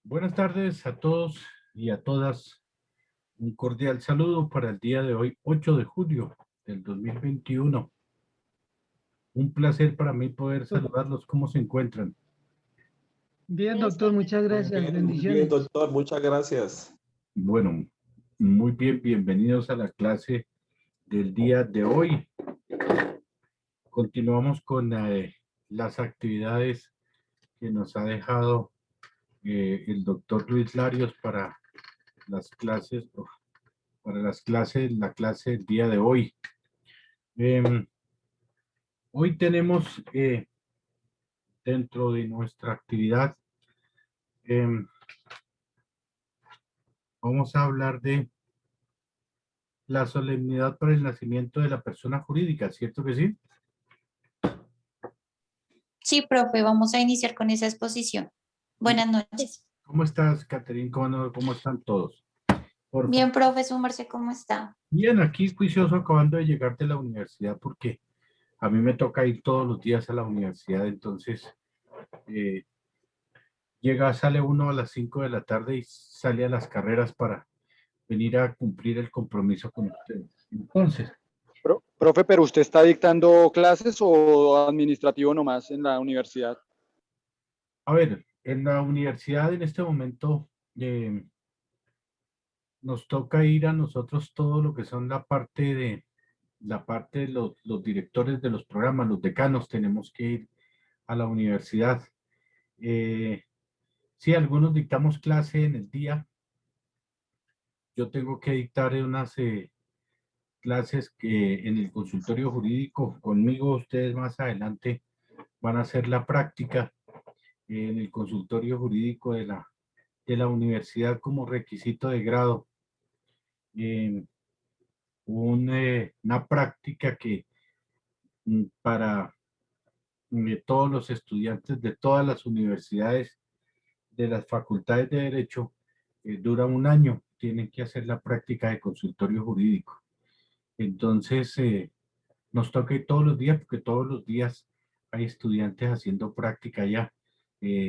Buenas tardes a todos y a todas. Un cordial saludo para el día de hoy, 8 de julio del 2021. Un placer para mí poder saludarlos. ¿Cómo se encuentran? Bien, doctor, muchas gracias. Muy bien, Bendiciones. doctor, muchas gracias. Bueno, muy bien, bienvenidos a la clase del día de hoy. Continuamos con las actividades que nos ha dejado el doctor Luis Larios para las clases, la clase del día de hoy. Hoy tenemos dentro de nuestra actividad, vamos a hablar de la solemnidad para el nacimiento de la persona jurídica, ¿cierto que sí? Sí, profe, vamos a iniciar con esa exposición. Buenas noches. ¿Cómo estás, Caterín? ¿Cómo están todos? Por Bien, favor. profe, su merced, ¿cómo está? Bien, aquí juicioso acabando de llegar de la universidad porque a mí me toca ir todos los días a la universidad, entonces eh, sale uno a las 5 de la tarde y sale a las carreras para venir a cumplir el compromiso con ustedes. Entonces, Profe, ¿pero usted está dictando clases o administrativo nomás en la universidad? a ver, en la universidad en este momento nos toca ir a nosotros todo lo que son la parte de los directores de los programas, los decanos, tenemos que ir a la universidad. Sí, algunos dictamos clase en el día. Yo tengo que dictar unas clases que en el consultorio jurídico conmigo. Ustedes más adelante van a hacer la práctica en el consultorio jurídico de la universidad como requisito de grado. Eh, una práctica que para todos los estudiantes de todas las universidades de las facultades de Derecho dura un año. Tienen que hacer la práctica de consultorio jurídico. Entonces, nos toca ir todos los días porque todos los días hay estudiantes haciendo práctica ya,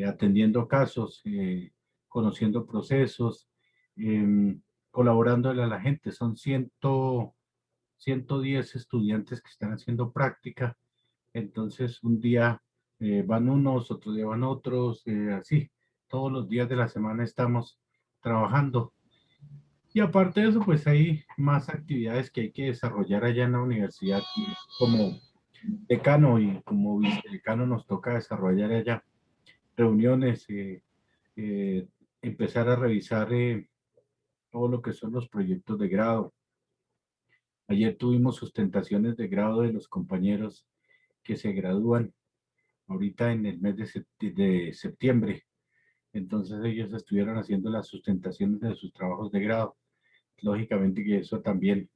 atendiendo casos, conociendo procesos, colaborándole a la gente. Son 110 estudiantes que están haciendo práctica. Entonces, un día van unos, otro día van otros, así. Todos los días de la semana estamos trabajando. Y aparte de eso, pues hay más actividades que hay que desarrollar allá en la universidad. Como decano y como vicedecano nos toca desarrollar allá reuniones, eh, empezar a revisar todo lo que son los proyectos de grado. Ayer tuvimos sustentaciones de grado de los compañeros que se gradúan ahorita en el mes de septiembre. Entonces ellos estuvieron haciendo las sustentaciones de sus trabajos de grado. Lógicamente que eso también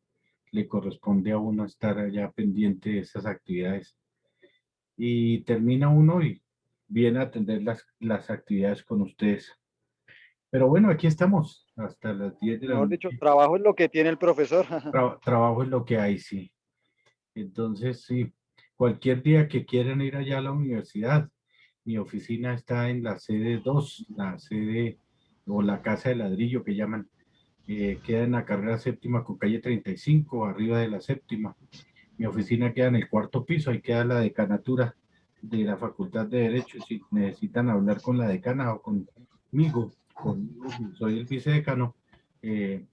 le corresponde a uno estar allá pendiente de esas actividades. Y termina uno y viene a atender las actividades con ustedes. Pero bueno, aquí estamos hasta las 10 de la Mejor dicho, noche. trabajo es lo que tiene el profesor. Trabajo es lo que hay, sí. Entonces, sí, cualquier día que quieran ir allá a la universidad, mi oficina está en la sede 2, la sede o la casa de ladrillo que llaman, queda en la carrera séptima con calle 35, arriba de la séptima. Mi oficina queda en el cuarto piso, ahí queda la decanatura de la Facultad de Derecho. Si necesitan hablar con la decana o conmigo, soy el vicedecano,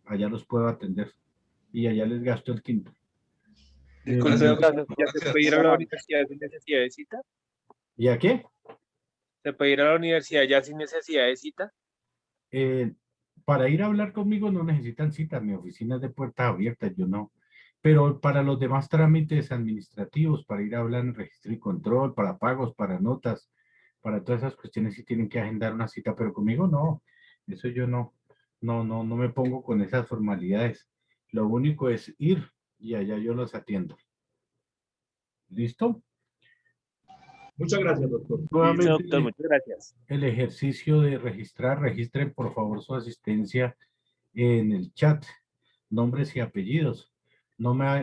allá los puedo atender y allá les gasto el quinto. Muchas Consejo, gracias, ¿Ya profe. se puede ir Muy a la amable. universidad sin necesidad de cita? ¿Y a qué? ¿Se puede ir a la universidad ya sin necesidad de cita? Eh, para ir a hablar conmigo no necesitan cita, mi oficina es de puertas abiertas, yo no. Pero para los demás trámites administrativos, para ir a hablar en registro y control, para pagos, para notas, para todas esas cuestiones sí tienen que agendar una cita, pero conmigo no. Eso yo no me pongo con esas formalidades. Lo único es ir y allá yo los atiendo. ¿Listo? muchas gracias, doctor. Listo, Nuevamente doctor, muchas gracias. el ejercicio de registrar, registren por favor su asistencia en el chat, nombres y apellidos.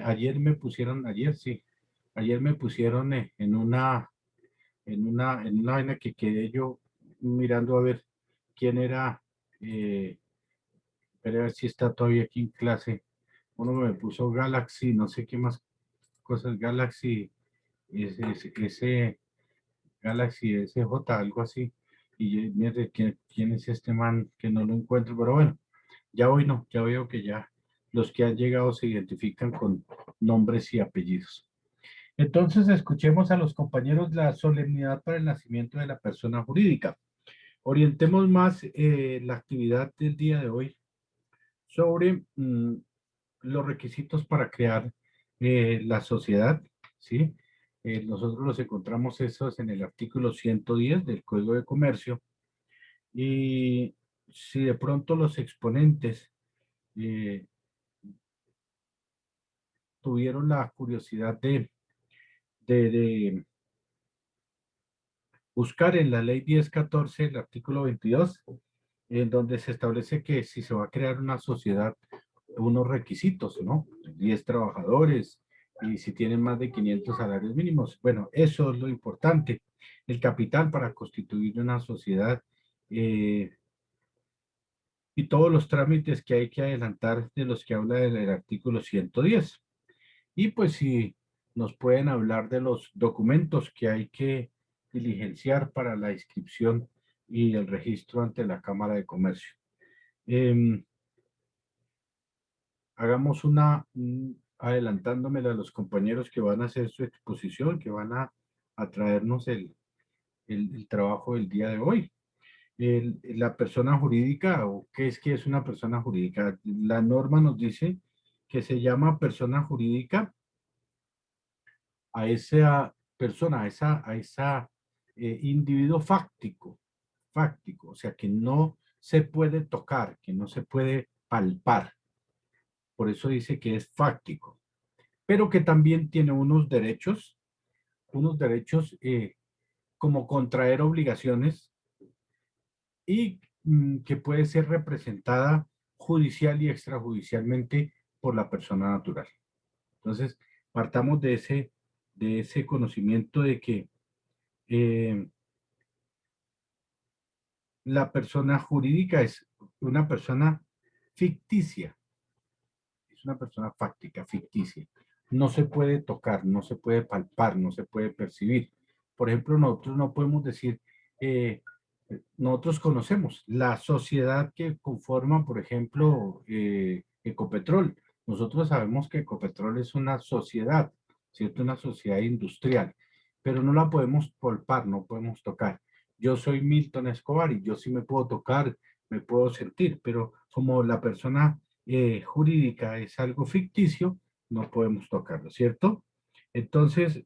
Ayer me pusieron, ayer me pusieron en una vaina que quedé yo mirando a ver ¿quién era? Espera a ver si está todavía aquí en clase. Uno que me puso Galaxy, no sé qué más cosas, Galaxy, ese Galaxy SJ, algo así. Y mire, ¿quién es este man que no lo encuentro? Pero bueno, ya hoy no, ya veo que ya los que han llegado se identifican con nombres y apellidos. Entonces, escuchemos a los compañeros la solemnidad para el nacimiento de la persona jurídica. Orientemos más la actividad del día de hoy sobre los requisitos para crear la sociedad, ¿sí? Nosotros los encontramos esos en el artículo 110 del Código de Comercio. Y si de pronto los exponentes eh, tuvieron la curiosidad de buscar en la ley 1014, el artículo 22, en donde se establece que si se va a crear una sociedad, unos requisitos, ¿no? 10 trabajadores y si tienen más de 500 salarios mínimos. Bueno, eso es lo importante. El capital para constituir una sociedad y todos los trámites que hay que adelantar de los que habla el artículo 110. Y pues si nos pueden hablar de los documentos que hay que diligenciar para la inscripción y el registro ante la Cámara de Comercio. Hagamos adelantándomela a los compañeros que van a hacer su exposición, que van a traernos el trabajo del día de hoy. La persona jurídica, o qué es que es una persona jurídica. La norma nos dice que se llama persona jurídica a esa persona, a esa individuo fáctico, o sea, que no se puede tocar, que no se puede palpar. Por eso dice que es fáctico, pero que también tiene unos derechos como contraer obligaciones y que puede ser representada judicial y extrajudicialmente por la persona natural. Entonces, partamos de ese conocimiento de que la persona jurídica es una persona ficticia, es una persona fáctica, ficticia. No se puede tocar, no se puede palpar, no se puede percibir. Por ejemplo, nosotros no podemos decir, nosotros conocemos la sociedad que conforma, por ejemplo, Ecopetrol. Nosotros sabemos que Ecopetrol es una sociedad, ¿cierto? Una sociedad industrial, pero no la podemos palpar, no podemos tocar. Yo soy Milton Escobar y yo sí me puedo tocar, me puedo sentir, pero como la persona jurídica es algo ficticio, no podemos tocarlo, ¿cierto? Entonces,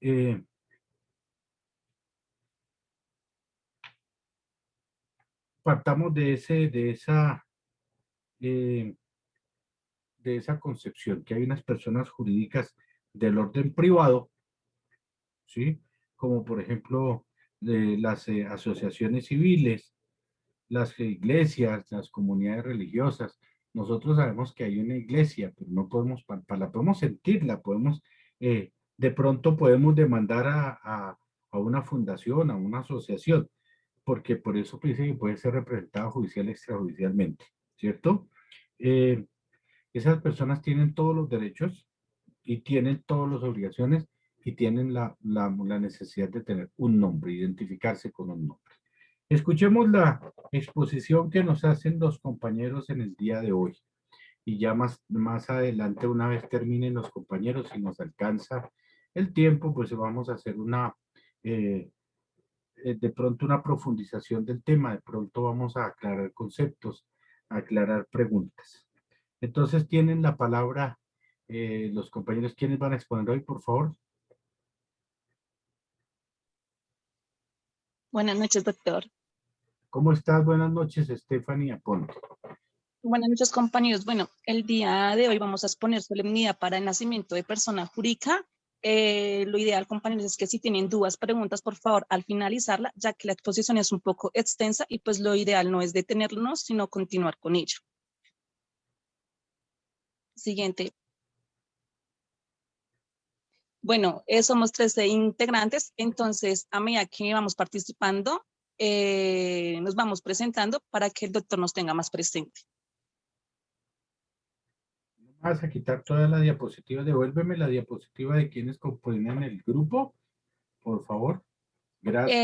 partamos eh, de esa concepción, que hay unas personas jurídicas del orden privado, ¿sí? Como por ejemplo las asociaciones civiles, las iglesias, las comunidades religiosas. Nosotros sabemos que hay una iglesia, pero no podemos, la podemos sentir, la podemos, de pronto podemos demandar a una fundación, a una asociación, porque por eso dice que puede ser representada judicial extrajudicialmente, ¿cierto? Eh, Esas personas tienen todos los derechos y tienen todas las obligaciones y tienen la necesidad de tener un nombre, identificarse con un nombre. Escuchemos la exposición que nos hacen los compañeros en el día de hoy. Y ya más adelante, una vez terminen los compañeros, si nos alcanza el tiempo, pues vamos a hacer de pronto una profundización del tema. De pronto vamos a aclarar conceptos, a aclarar preguntas. Entonces tienen la palabra los compañeros. ¿Quiénes van a exponer hoy, por favor? Buenas noches, doctor. ¿Cómo estás? Buenas noches, Stephanie Aponte. Buenas noches, compañeros. Bueno, el día de hoy vamos a exponer solemnidad para el nacimiento de persona jurídica. Lo ideal, compañeros, es que si tienen dudas, preguntas, por favor, al finalizarla, ya que la exposición es un poco extensa y pues lo ideal no es detenernos, sino continuar con ello. Siguiente. Bueno, somos 13 integrantes, entonces a medida que vamos participando, nos vamos presentando para que el doctor nos tenga más presente. Vas a quitar toda la diapositiva. Devuélveme la diapositiva de quienes componen el grupo, por favor. Gracias.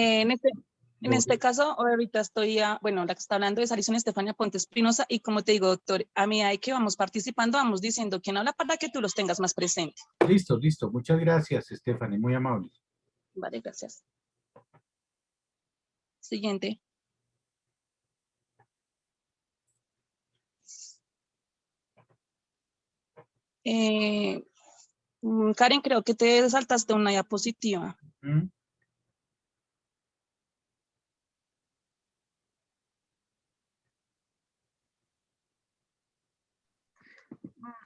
En este caso, ahorita estoy, bueno, la que está hablando es Alison Estefania Ponte Espinosa, y como te digo, doctor, a medida que vamos participando, vamos diciendo quién habla para que tú los tengas más presente. Listo, listo. Muchas gracias, Stephanie, muy amable. Vale, gracias. Siguiente. Karen, creo que te saltaste una diapositiva. ¿Mm?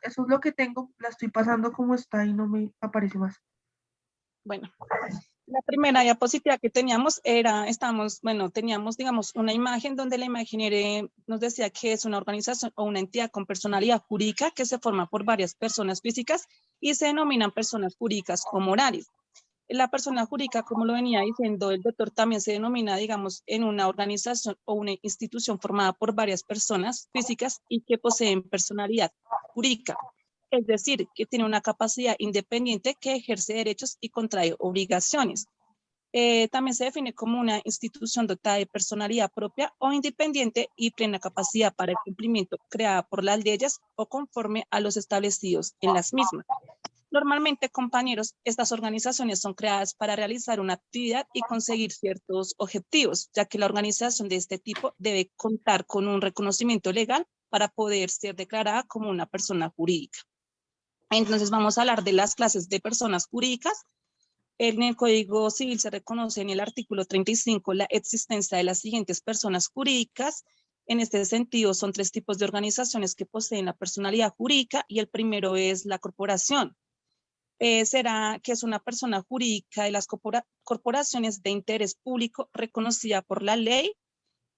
Eso es lo que tengo, la estoy pasando como está y no me aparece más. Bueno, la primera diapositiva que teníamos teníamos, digamos, una imagen donde la imagen nos decía que es una organización o una entidad con personalidad jurídica que se forma por varias personas físicas y se denominan personas jurídicas o morales. La persona jurídica, como lo venía diciendo el doctor, también se denomina, digamos, en una organización o una institución formada por varias personas físicas y que poseen personalidad jurídica. Es decir, que tiene una capacidad independiente que ejerce derechos y contrae obligaciones. También se define como una institución dotada de personalidad propia o independiente y plena capacidad para el cumplimiento creada por las leyes o conforme a los establecidos en las mismas. Normalmente, compañeros, estas organizaciones son creadas para realizar una actividad y conseguir ciertos objetivos, ya que la organización de este tipo debe contar con un reconocimiento legal para poder ser declarada como una persona jurídica. Entonces vamos a hablar de las clases de personas jurídicas. En el Código Civil se reconoce en el artículo 35 la existencia de las siguientes personas jurídicas. En este sentido, son 3 tipos de organizaciones que poseen la personalidad jurídica y el primero es la corporación. Será que es una persona jurídica de las corporaciones de interés público reconocida por la ley,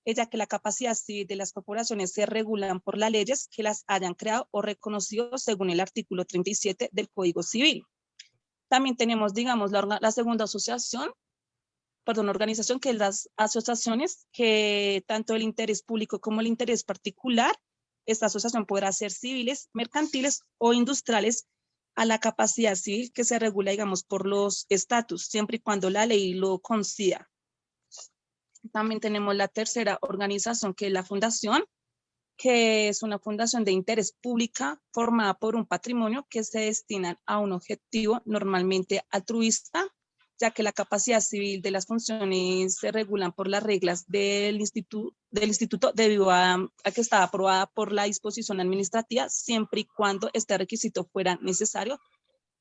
ya que la capacidad civil de las corporaciones se regulan por las leyes que las hayan creado o reconocido según el artículo 37 del Código Civil. También tenemos, digamos, la segunda organización, que es las asociaciones, que tanto el interés público como el interés particular, esta asociación podrá ser civiles, mercantiles o industriales, a la capacidad civil que se regula, digamos, por los estatus, siempre y cuando la ley lo conceda. También tenemos la tercera organización, que es la fundación, que es una fundación de interés pública formada por un patrimonio que se destina a un objetivo normalmente altruista, ya que la capacidad civil de las funciones se regulan por las reglas del instituto debido a que está aprobada por la disposición administrativa, siempre y cuando este requisito fuera necesario,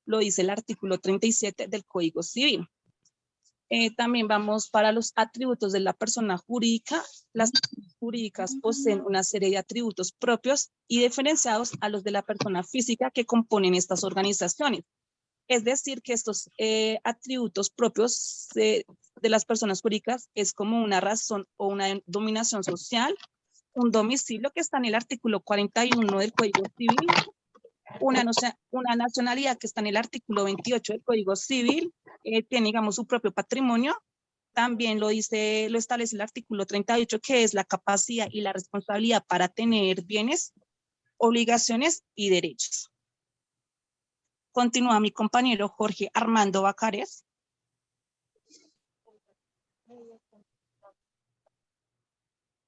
lo dice el artículo 37 del Código Civil. También vamos para los atributos de la persona jurídica. Las personas jurídicas poseen una serie de atributos propios y diferenciados a los de la persona física que componen estas organizaciones. Es decir, que estos atributos propios de las personas jurídicas es como una razón o una dominación social, un domicilio que está en el artículo 41 del Código Civil, una nacionalidad que está en el artículo 28 del Código Civil, tiene, digamos, su propio patrimonio. También lo establece el artículo 38, que es la capacidad y la responsabilidad para tener bienes, obligaciones y derechos. Continúa mi compañero Jorge Armando Bacares.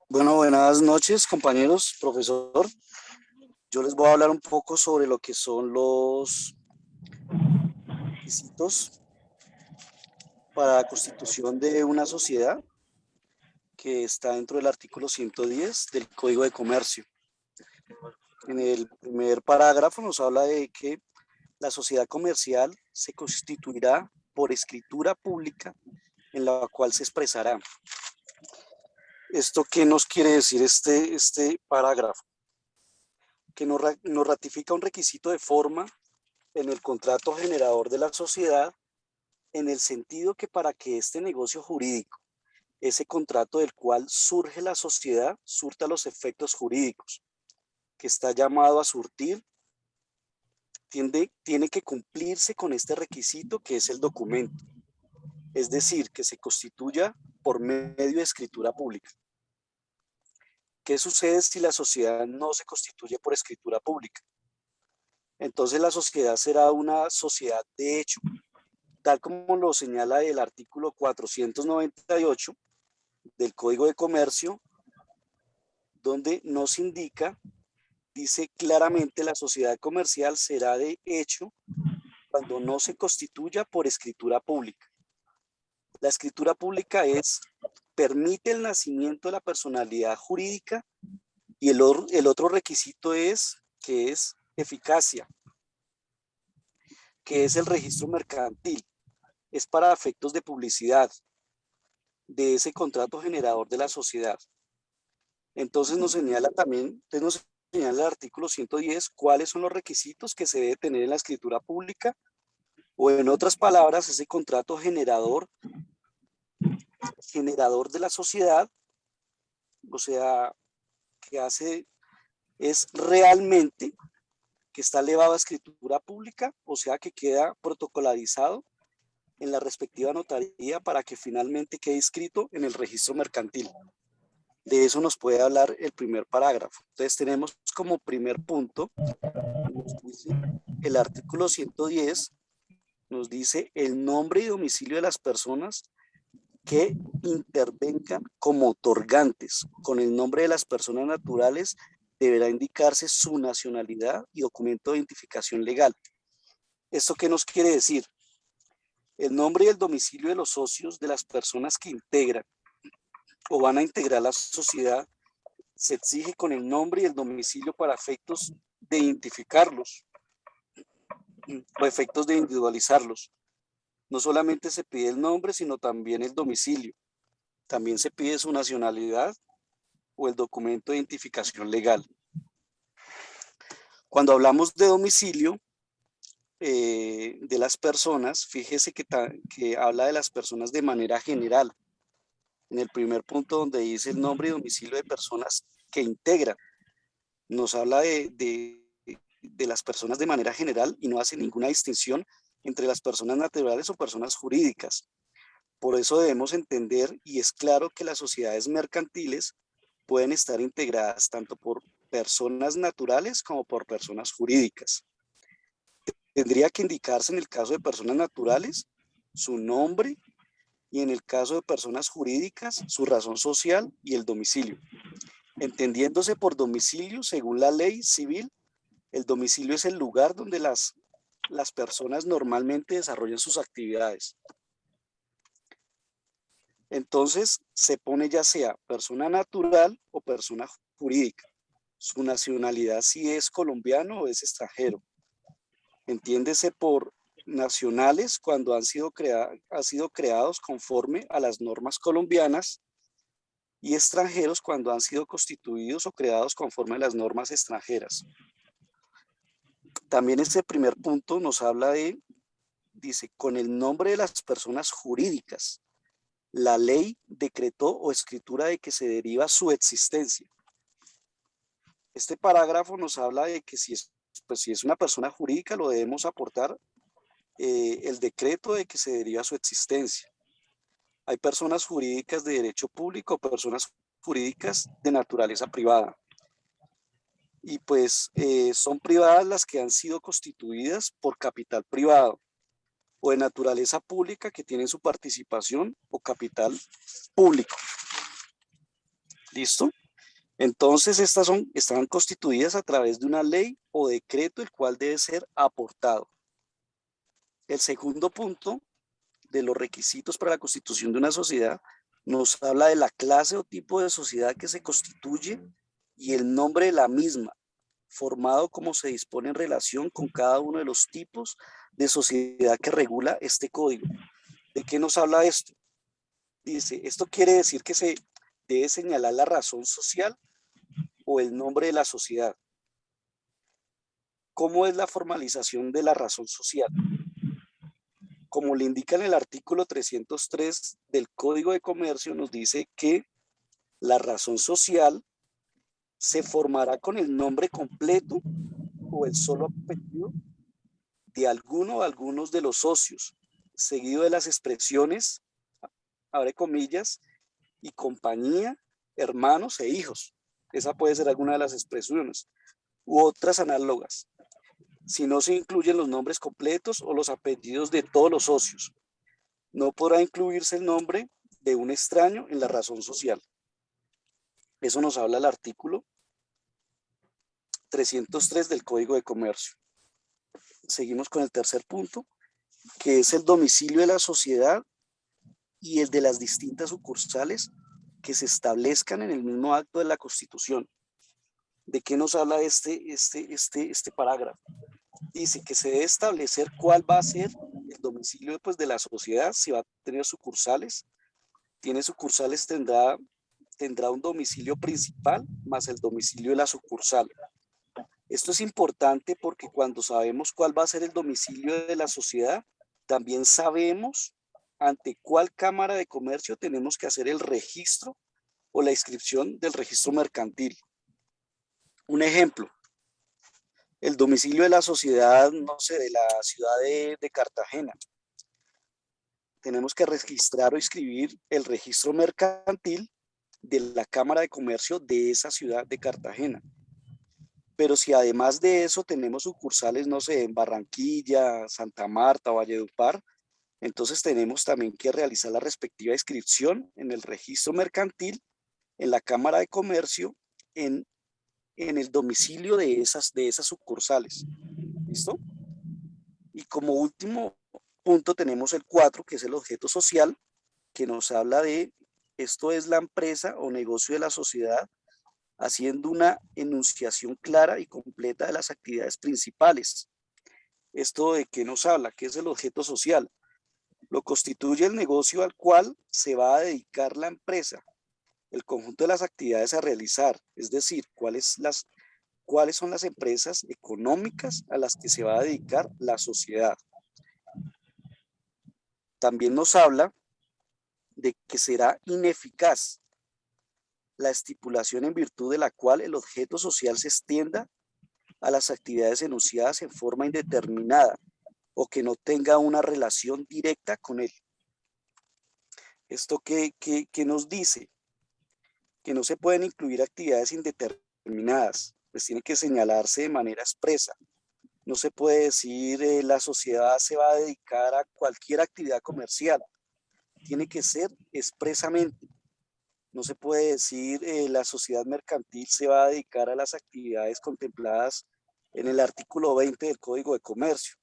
Bueno, buenas noches, compañeros, profesor. Yo les voy a hablar un poco sobre lo que son los requisitos para la constitución de una sociedad, que está dentro del artículo 110 del Código de Comercio. En el primer parágrafo nos habla de que la sociedad comercial se constituirá por escritura pública en la cual se expresará. ¿Esto qué nos quiere decir este parágrafo? Que nos ratifica un requisito de forma en el contrato generador de la sociedad, en el sentido que para que este negocio jurídico, ese contrato del cual surge la sociedad, surta los efectos jurídicos que está llamado a surtir, tiene que cumplirse con este requisito, que es el documento. es decir, que se constituya por medio de escritura pública. ¿Qué sucede si la sociedad no se constituye por escritura pública? Entonces la sociedad será una sociedad de hecho, tal como lo señala el artículo 498 del Código de Comercio, donde nos indica, dice claramente, la sociedad comercial será de hecho cuando no se constituya por escritura pública. La escritura pública permite el nacimiento de la personalidad jurídica, y el otro requisito que es eficacia, que es el registro mercantil. Es para efectos de publicidad de ese contrato generador de la sociedad. Entonces nos señala también, nos señala el artículo 110 cuáles son los requisitos que se debe tener en la escritura pública, o en otras palabras, ese contrato generador de la sociedad, o sea, es realmente que está elevado a escritura pública, o sea, que queda protocolarizado en la respectiva notaría para que finalmente quede inscrito en el registro mercantil. De eso nos puede hablar el primer parágrafo. Entonces tenemos como primer punto, nos dice el artículo 110, nos dice el nombre y domicilio de las personas que intervengan como otorgantes. Con el nombre de las personas naturales deberá indicarse su nacionalidad y documento de identificación legal. ¿Esto qué nos quiere decir? El nombre y el domicilio de los socios de las personas que integran o van a integrar la sociedad se exige con el nombre y el domicilio para efectos de identificarlos o efectos de individualizarlos. No solamente se pide el nombre, sino también el domicilio. También se pide su nacionalidad o el documento de identificación legal. Cuando hablamos de domicilio de las personas, fíjese que habla de las personas de manera general. En el primer punto donde dice el nombre y domicilio de personas que integran, nos habla de las personas de manera general y no hace ninguna distinción entre las personas naturales o personas jurídicas. Por eso debemos entender, y es claro, que las sociedades mercantiles pueden estar integradas tanto por personas naturales como por personas jurídicas. Tendría que indicarse en el caso de personas naturales su nombre y en el caso de personas jurídicas su razón social y el domicilio. Entendiéndose por domicilio, según la ley civil, el domicilio es el lugar donde las personas normalmente desarrollan sus actividades. Entonces, se pone ya sea persona natural o persona jurídica. Su nacionalidad si es colombiano o es extranjero. Entiéndese por nacionales cuando han sido creados conforme a las normas colombianas, y extranjeros cuando han sido constituidos o creados conforme a las normas extranjeras. También este primer punto nos habla dice, con el nombre de las personas jurídicas, la ley, decretó o escritura de que se deriva su existencia. Este parágrafo nos habla de que si es una persona jurídica, lo debemos aportar el decreto de que se deriva su existencia. Hay personas jurídicas de derecho público, personas jurídicas de naturaleza privada. Y pues son privadas las que han sido constituidas por capital privado o de naturaleza pública que tienen su participación o capital público. ¿Listo? Entonces están constituidas a través de una ley o decreto el cual debe ser aportado. El segundo punto de los requisitos para la constitución de una sociedad nos habla de la clase o tipo de sociedad que se constituye y el nombre de la misma, formado como se dispone en relación con cada uno de los tipos de sociedad que regula este código. ¿De qué nos habla esto? Dice, esto quiere decir que se debe señalar la razón social o el nombre de la sociedad. ¿Cómo es la formalización de la razón social? Como le indica en el artículo 303 del Código de Comercio, nos dice que la razón social se formará con el nombre completo o el solo apellido de alguno o algunos de los socios, seguido de las expresiones, abre comillas, y compañía, hermanos e hijos. Esa puede ser alguna de las expresiones, u otras análogas, si no se incluyen los nombres completos o los apellidos de todos los socios. No podrá incluirse el nombre de un extraño en la razón social. Eso nos habla el artículo 303 del Código de Comercio. Seguimos con el tercer punto, que es el domicilio de la sociedad y el de las distintas sucursales que se establezcan en el mismo acto de la Constitución. ¿De qué nos habla este parágrafo? Dice que se debe establecer cuál va a ser el domicilio pues, de la sociedad, si va a tener sucursales. Tiene sucursales, tendrá un domicilio principal más el domicilio de la sucursal. Esto es importante porque cuando sabemos cuál va a ser el domicilio de la sociedad, también sabemos ante cuál Cámara de Comercio tenemos que hacer el registro o la inscripción del registro mercantil. Un ejemplo, el domicilio de la sociedad, no sé, de la ciudad de Cartagena. Tenemos que registrar o inscribir el registro mercantil de la Cámara de Comercio de esa ciudad de Cartagena. Pero si además de eso tenemos sucursales, no sé, en Barranquilla, Santa Marta, Valledupar, entonces tenemos también que realizar la respectiva inscripción en el registro mercantil, en la Cámara de Comercio, en el domicilio de esas sucursales. ¿Listo? Y como último punto tenemos el 4, que es el objeto social, que nos habla de, esto es la empresa o negocio de la sociedad, haciendo una enunciación clara y completa de las actividades principales. ¿Esto de qué nos habla? ¿Qué es el objeto social? Lo constituye el negocio al cual se va a dedicar la empresa, el conjunto de las actividades a realizar, es decir, cuáles son las empresas económicas a las que se va a dedicar la sociedad. También nos habla de que será ineficaz la estipulación en virtud de la cual el objeto social se extienda a las actividades enunciadas en forma indeterminada o que no tenga una relación directa con él. ¿Esto qué nos dice? Que no se pueden incluir actividades indeterminadas, pues tiene que señalarse de manera expresa. No se puede decir la sociedad se va a dedicar a cualquier actividad comercial. Tiene que ser expresamente. No se puede decir la sociedad mercantil se va a dedicar a las actividades contempladas en el artículo 20 del Código de Comercio.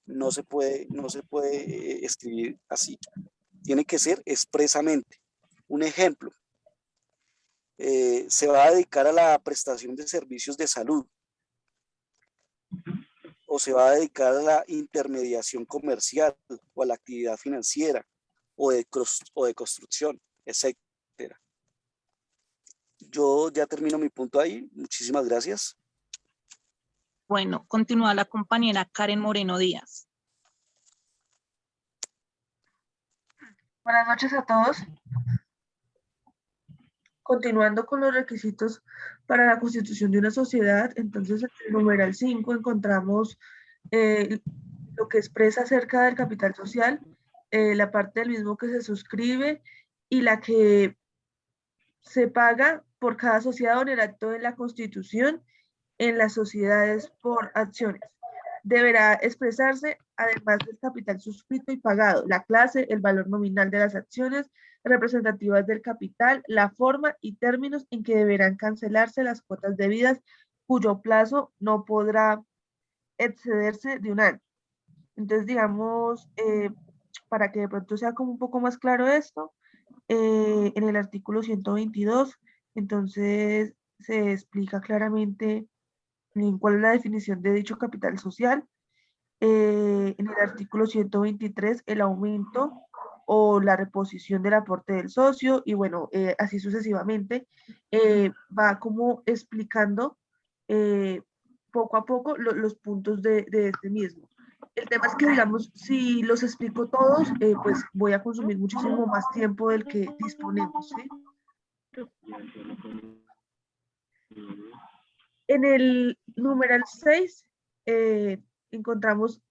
No se puede escribir así. Tiene que ser expresamente. Un ejemplo, se va a dedicar a la prestación de servicios de salud o se va a dedicar a la intermediación comercial o a la actividad financiera o de construcción, etc. Yo ya termino mi punto ahí. Muchísimas gracias. Bueno, continúa la compañera Karen Moreno Díaz. Buenas noches a todos. Continuando con los requisitos para la constitución de una sociedad, entonces en el numeral 5 encontramos lo que expresa acerca del capital social, la parte del mismo que se suscribe y la que se paga por cada sociedad en el acto de la constitución en las sociedades por acciones. Deberá expresarse, además del capital suscrito y pagado, la clase, el valor nominal de las acciones representativas del capital, la forma y términos en que deberán cancelarse las cuotas debidas, cuyo plazo no podrá excederse de un año. Entonces, digamos, para que de pronto sea como un poco más claro esto, en el artículo 122, entonces se explica claramente cuál es la definición de dicho capital social. En el artículo 123, el aumento o la reposición del aporte del socio, y bueno, así sucesivamente, va como explicando poco a poco los puntos de este mismo. El tema es que, digamos, si los explico todos, pues voy a consumir muchísimo más tiempo del que disponemos, ¿sí? En el numeral 6 encontramos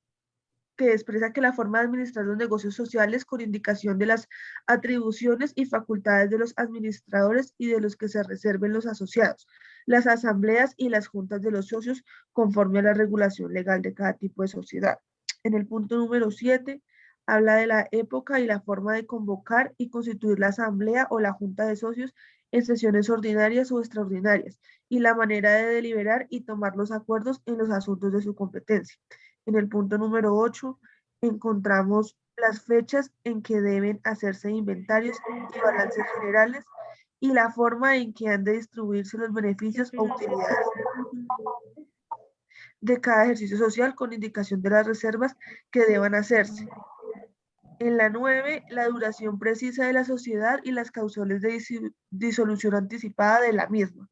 que expresa que la forma de administrar los negocios sociales con indicación de las atribuciones y facultades de los administradores y de los que se reserven los asociados, las asambleas y las juntas de los socios conforme a la regulación legal de cada tipo de sociedad. En el punto número 7, habla de la época y la forma de convocar y constituir la asamblea o la junta de socios en sesiones ordinarias o extraordinarias, y la manera de deliberar y tomar los acuerdos en los asuntos de su competencia. En el punto número 8, encontramos las fechas en que deben hacerse inventarios y balances generales y la forma en que han de distribuirse los beneficios o utilidades de cada ejercicio social con indicación de las reservas que deban hacerse. En la 9, la duración precisa de la sociedad y las causales de disolución anticipada de la misma.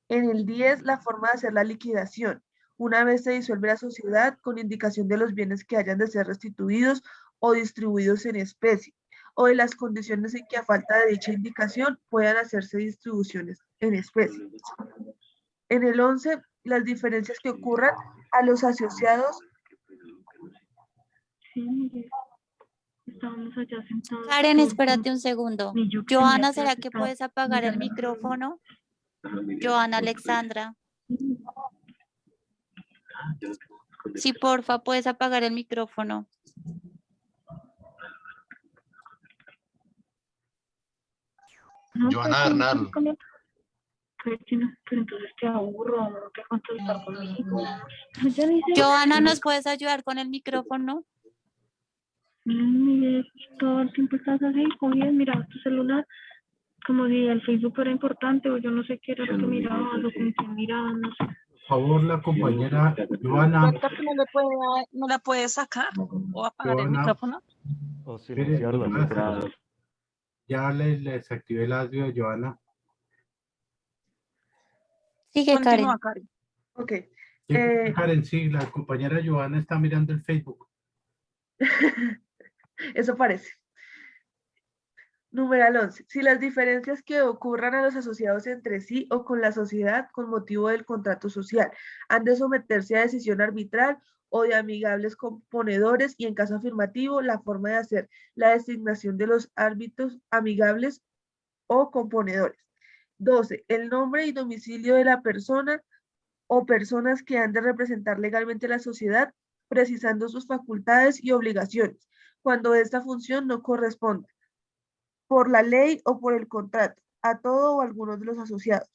En el 10, la forma de hacer la liquidación. Una vez se disuelve la sociedad, con indicación de los bienes que hayan de ser restituidos o distribuidos en especie, o de las condiciones en que a falta de dicha indicación puedan hacerse distribuciones en especie. En el 11, las diferencias que ocurran a los asociados. Estábamos allá sentados. Karen, espérate un segundo. Joana, ¿será que puedes apagar el micrófono? Joana Alexandra. Sí, porfa, puedes apagar el micrófono. Joana Bernal. Pero entonces te aburro, no te contestar conmigo. Joana, ¿nos puedes ayudar con el micrófono? Todo el tiempo estás así, cogías, mirabas tu celular, como si el Facebook era importante, o yo no sé qué era lo que mirabas, o con quién mirabas, no sé. Por favor, la compañera Joana. ¿No la puedes sacar o apagar el Joana, micrófono? O silenciarla. Ya les desactivé el audio de Joana. Sigue, Continúa, Karen. Ok. Sí, Karen, sí, la compañera Joana está mirando el Facebook. Eso parece. Numeral 11. Si las diferencias que ocurran a los asociados entre sí o con la sociedad con motivo del contrato social han de someterse a decisión arbitral o de amigables componedores, y en caso afirmativo, la forma de hacer la designación de los árbitros amigables o componedores. 12. El nombre y domicilio de la persona o personas que han de representar legalmente la sociedad, precisando sus facultades y obligaciones, cuando esta función no corresponda, por la ley o por el contrato, a todo o algunos de los asociados.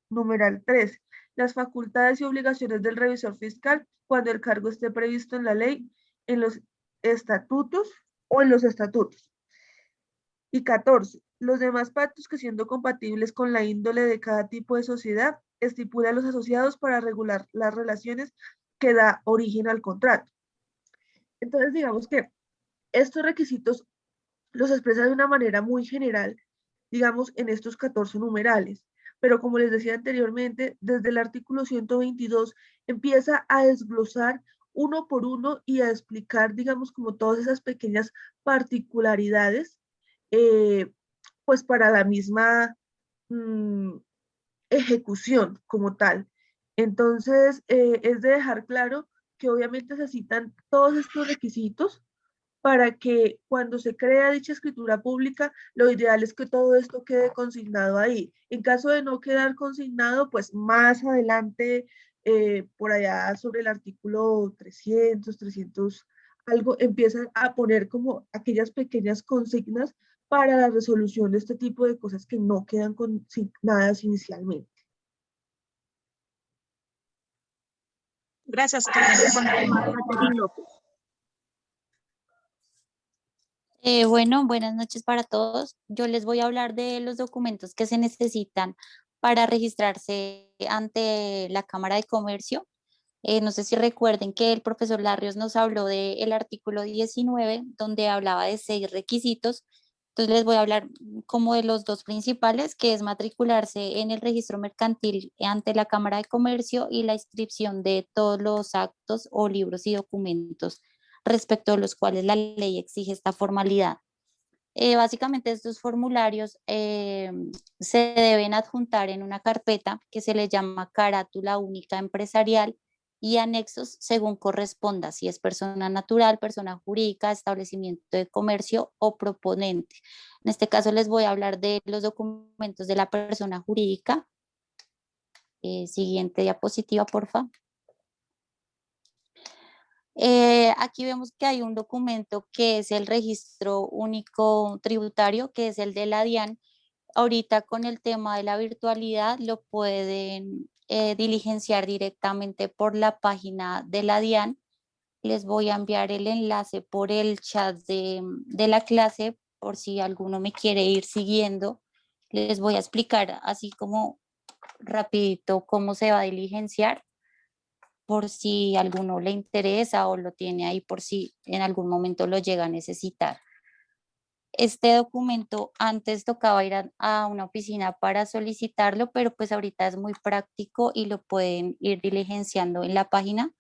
Numeral 3. Las facultades y obligaciones del revisor fiscal cuando el cargo esté previsto en la ley, en los estatutos o en los estatutos. Y 14. Los demás pactos que, siendo compatibles con la índole de cada tipo de sociedad, estipula a los asociados para regular las relaciones que da origen al contrato. Entonces, digamos que estos requisitos los expresa de una manera muy general, digamos, en estos 14 numerales. Pero como les decía anteriormente, desde el artículo 122 empieza a desglosar uno por uno y a explicar, digamos, como todas esas pequeñas particularidades, pues para la misma ejecución como tal. Entonces, es de dejar claro que obviamente necesitan todos estos requisitos para que cuando se crea dicha escritura pública, lo ideal es que todo esto quede consignado ahí. En caso de no quedar consignado, pues más adelante, por allá sobre el artículo 300, algo, empiezan a poner como aquellas pequeñas consignas para la resolución de este tipo de cosas que no quedan consignadas inicialmente. Gracias. Bueno, buenas noches para todos. Yo les voy a hablar de los documentos que se necesitan para registrarse ante la Cámara de Comercio. No sé si recuerden que el profesor Larrios nos habló del artículo 19, donde hablaba de 6 requisitos. Entonces les voy a hablar como de los 2 principales, que es matricularse en el registro mercantil ante la Cámara de Comercio y la inscripción de todos los actos o libros y documentos respecto a los cuales la ley exige esta formalidad. Básicamente estos formularios se deben adjuntar en una carpeta que se le llama carátula única empresarial y anexos según corresponda, si es persona natural, persona jurídica, establecimiento de comercio o proponente. En este caso les voy a hablar de los documentos de la persona jurídica. Siguiente diapositiva, por favor. Aquí vemos que hay un documento que es el registro único tributario, que es el de la DIAN. Ahorita con el tema de la virtualidad lo pueden diligenciar directamente por la página de la DIAN. Les voy a enviar el enlace por el chat de la clase por si alguno me quiere ir siguiendo. Les voy a explicar así como rapidito cómo se va a diligenciar, por si alguno le interesa o lo tiene ahí por si en algún momento lo llega a necesitar. Este documento antes tocaba ir a una oficina para solicitarlo, pero pues ahorita es muy práctico y lo pueden ir diligenciando en la página.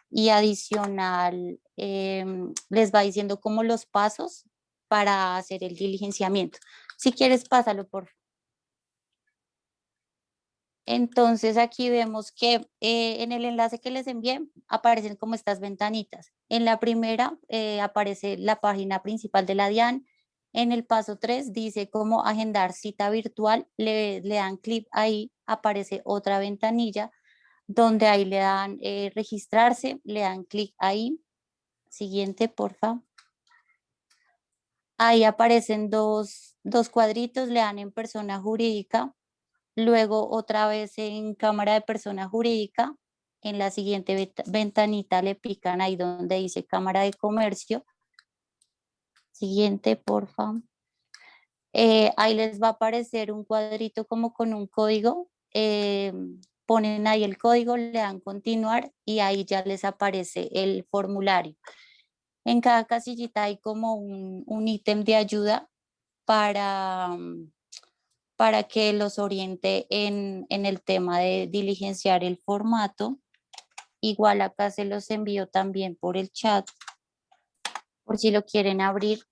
Y adicional, les va diciendo como los pasos para hacer el diligenciamiento. Si quieres, pásalo, por favor. Entonces aquí vemos que en el enlace que les envié aparecen como estas ventanitas. En la primera aparece la página principal de la DIAN. En el paso 3 dice cómo agendar cita virtual. Le dan clic ahí, aparece otra ventanilla donde ahí le dan registrarse, le dan clic ahí. Siguiente, por favor. Ahí aparecen dos cuadritos, le dan en persona jurídica. Luego otra vez en cámara de persona jurídica, en la siguiente ventanita le pican ahí donde dice cámara de comercio. Siguiente, por favor. Ahí les va a aparecer un cuadrito como con un código. Ponen ahí el código, le dan continuar y ahí ya les aparece el formulario. En cada casillita hay como un ítem de ayuda para que los oriente en el tema de diligenciar el formato. Igual acá se los envío también por el chat, por si lo quieren abrir.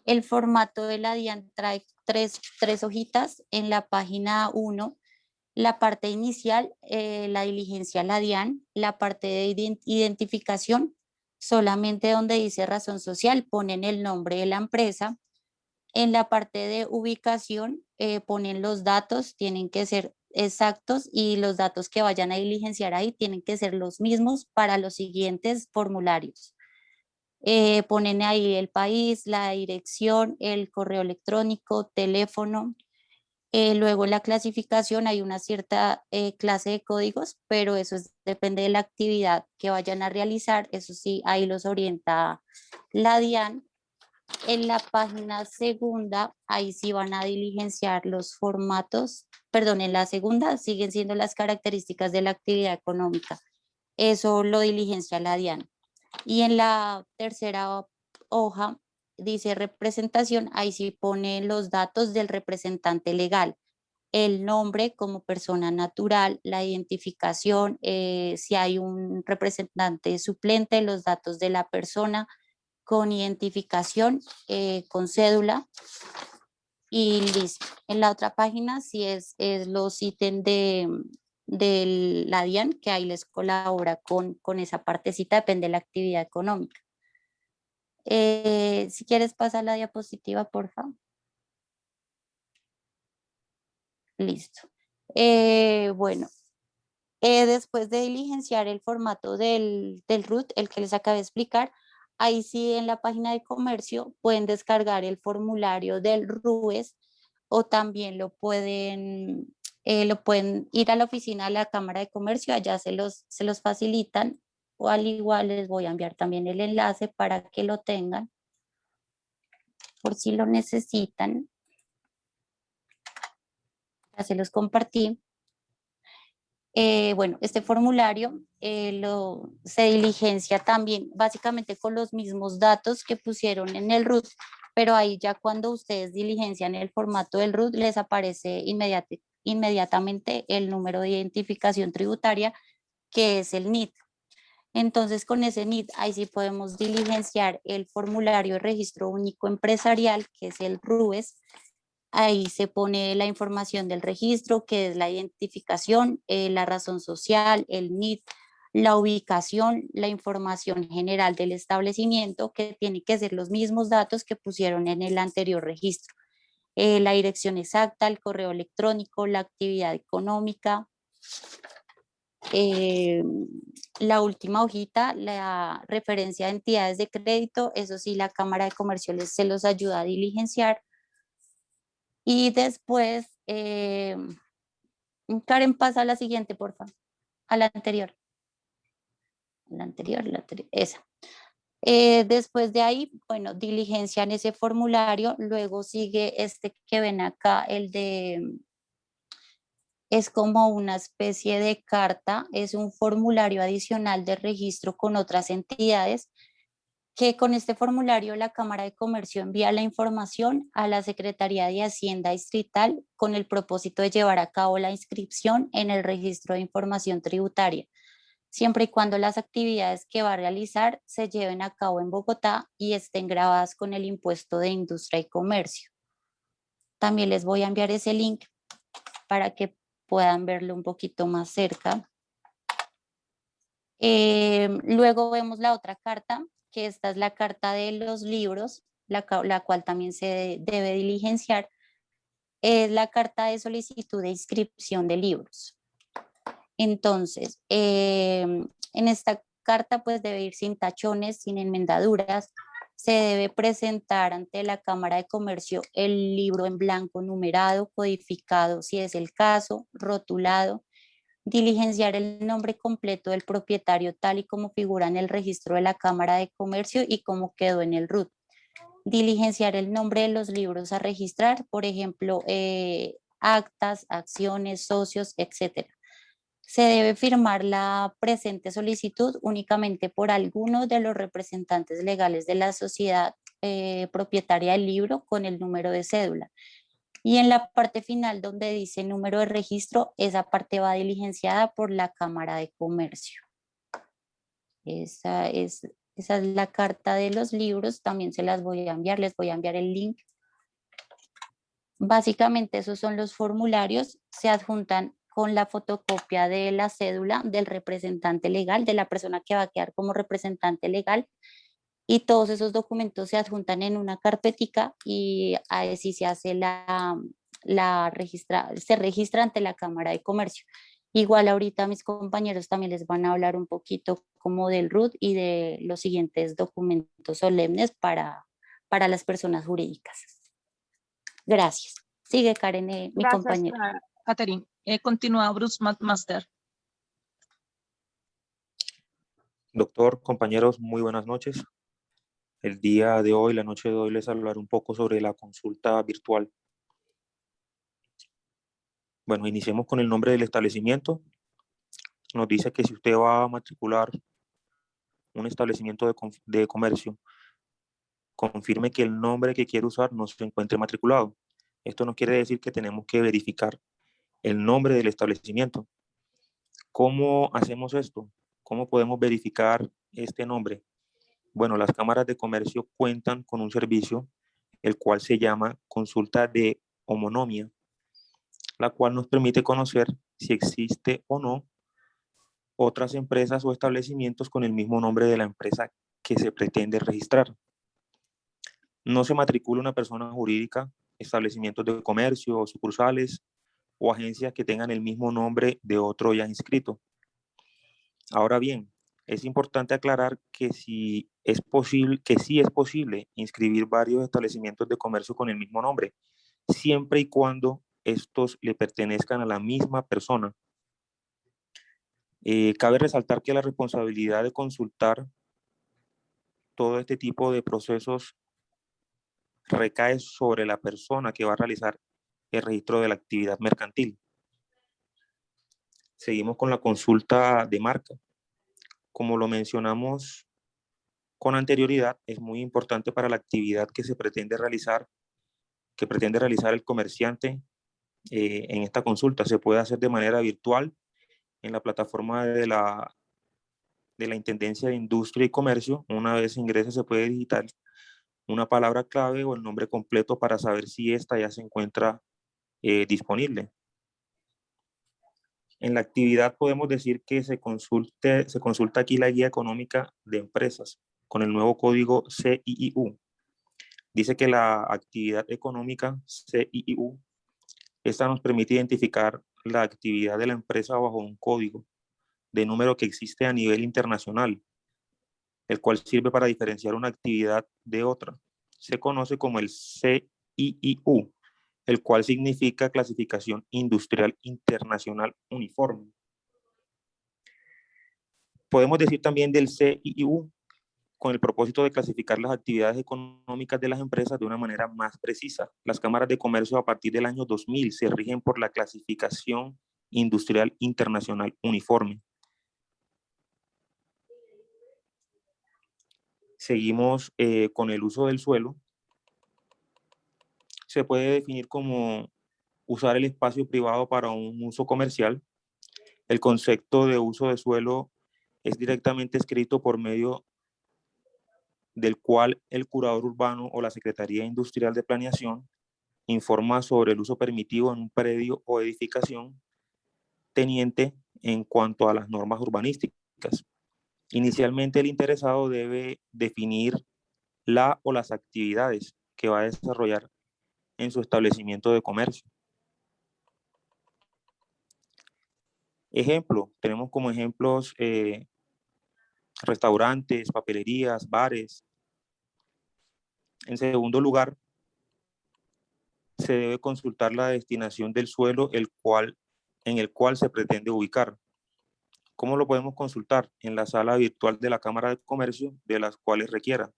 El formato de la DIAN trae tres hojitas. En la página 1, la parte inicial, la diligencia la DIAN, la parte de identificación, solamente donde dice razón social, ponen el nombre de la empresa. En la parte de ubicación ponen los datos, tienen que ser exactos y los datos que vayan a diligenciar ahí tienen que ser los mismos para los siguientes formularios. Ponen ahí el país, la dirección, el correo electrónico, teléfono. Luego la clasificación, hay una cierta clase de códigos, pero eso depende de la actividad que vayan a realizar. Eso sí, ahí los orienta la DIAN. En la página segunda, ahí sí van a diligenciar los formatos, perdón, en la segunda siguen siendo las características de la actividad económica. Eso lo diligencia la DIAN. Y en la tercera hoja dice representación, ahí sí pone los datos del representante legal, el nombre como persona natural, la identificación, si hay un representante suplente, los datos de la persona, con identificación, con cédula y listo. En la otra página sí es los ítems de la DIAN, que ahí les colabora con esa partecita, depende de la actividad económica. Si quieres pasar la diapositiva, por favor. Listo. Bueno, después de diligenciar el formato del RUT, el que les acabé de explicar, ahí sí en la página de comercio pueden descargar el formulario del RUES o también lo pueden ir a la oficina de la Cámara de Comercio, allá se los facilitan, o al igual les voy a enviar también el enlace para que lo tengan por si lo necesitan. Ya se los compartí. Bueno, este formulario se diligencia también básicamente con los mismos datos que pusieron en el RUT, pero ahí ya cuando ustedes diligencian el formato del RUT les aparece inmediatamente el número de identificación tributaria, que es el NIT. Entonces con ese NIT ahí sí podemos diligenciar el formulario de registro único empresarial, que es el RUES. Ahí se pone la información del registro, que es la identificación, la razón social, el NIT, la ubicación, la información general del establecimiento, que tiene que ser los mismos datos que pusieron en el anterior registro. La dirección exacta, el correo electrónico, la actividad económica. La última hojita, la referencia de entidades de crédito, eso sí, la Cámara de Comercio se los ayuda a diligenciar. Y después, Karen, pasa a la siguiente, por favor, a la anterior. La anterior, esa. Después de ahí, bueno, diligencian ese formulario, luego sigue este que ven acá, el de, es como una especie de carta, es un formulario adicional de registro con otras entidades, que con este formulario la Cámara de Comercio envía la información a la Secretaría de Hacienda Distrital con el propósito de llevar a cabo la inscripción en el registro de información tributaria, siempre y cuando las actividades que va a realizar se lleven a cabo en Bogotá y estén grabadas con el impuesto de industria y comercio. También les voy a enviar ese link para que puedan verlo un poquito más cerca. Luego vemos la otra carta, que esta es la carta de los libros, la cual también se debe diligenciar. Es la carta de solicitud de inscripción de libros. Entonces, en esta carta pues debe ir sin tachones, sin enmendaduras. Se debe presentar ante la Cámara de Comercio el libro en blanco numerado, codificado si es el caso, rotulado, diligenciar el nombre completo del propietario tal y como figura en el registro de la Cámara de Comercio y como quedó en el RUT. Diligenciar el nombre de los libros a registrar, por ejemplo, actas, acciones, socios, etc. Se debe firmar la presente solicitud únicamente por alguno de los representantes legales de la sociedad propietaria del libro con el número de cédula. Y en la parte final donde dice número de registro, esa parte va diligenciada por la Cámara de Comercio. Esa es la carta de los libros, también se las voy a enviar, les voy a enviar el link. Básicamente esos son los formularios, se adjuntan con la fotocopia de la cédula del representante legal, de la persona que va a quedar como representante legal, y todos esos documentos se adjuntan en una carpetica y así se hace se registra ante la Cámara de Comercio. Igual ahorita mis compañeros también les van a hablar un poquito como del RUT y de los siguientes documentos solemnes para las personas jurídicas. Gracias. Sigue Karen, mi compañera. Gracias, Catherine. Continúa Bruce McMaster. Doctor, compañeros, muy buenas noches. El día de hoy, la noche de hoy, les hablaré un poco sobre la consulta virtual. Bueno, iniciemos con el nombre del establecimiento. Nos dice que si usted va a matricular un establecimiento de comercio, confirme que el nombre que quiere usar no se encuentre matriculado. Esto no quiere decir que tenemos que verificar el nombre del establecimiento. ¿Cómo hacemos esto? ¿Cómo podemos verificar este nombre? Bueno, las cámaras de comercio cuentan con un servicio, el cual se llama consulta de homonimia, la cual nos permite conocer si existe o no otras empresas o establecimientos con el mismo nombre de la empresa que se pretende registrar. No se matricula una persona jurídica, establecimientos de comercio, sucursales o agencias que tengan el mismo nombre de otro ya inscrito. Ahora bien, es importante aclarar que sí es posible inscribir varios establecimientos de comercio con el mismo nombre, siempre y cuando estos le pertenezcan a la misma persona. Cabe resaltar que la responsabilidad de consultar todo este tipo de procesos recae sobre la persona que va a realizar el registro de la actividad mercantil. Seguimos con la consulta de marca. Como lo mencionamos con anterioridad, es muy importante para la actividad que pretende realizar el comerciante en esta consulta. Se puede hacer de manera virtual en la plataforma de la Intendencia de Industria y Comercio. Una vez ingrese, se puede digitar una palabra clave o el nombre completo para saber si esta ya se encuentra disponible. En la actividad podemos decir que se consulta aquí la guía económica de empresas con el nuevo código CIIU. Dice que la actividad económica CIIU, esta nos permite identificar la actividad de la empresa bajo un código de número que existe a nivel internacional, el cual sirve para diferenciar una actividad de otra. Se conoce como el CIIU, el cual significa Clasificación Industrial Internacional Uniforme. Podemos decir también del CIIU con el propósito de clasificar las actividades económicas de las empresas de una manera más precisa. Las cámaras de comercio a partir del año 2000 se rigen por la Clasificación Industrial Internacional Uniforme. Seguimos con el uso del suelo. Se puede definir como usar el espacio privado para un uso comercial. El concepto de uso de suelo es directamente escrito por medio del cual el curador urbano o la Secretaría Industrial de Planeación informa sobre el uso permitido en un predio o edificación teniente en cuanto a las normas urbanísticas. Inicialmente el interesado debe definir la o las actividades que va a desarrollar en su establecimiento de comercio. Ejemplo, tenemos como ejemplos restaurantes, papelerías, bares. En segundo lugar, se debe consultar la destinación del suelo en el cual se pretende ubicar. ¿Cómo lo podemos consultar? En la sala virtual de la Cámara de Comercio, de las cuales requiera.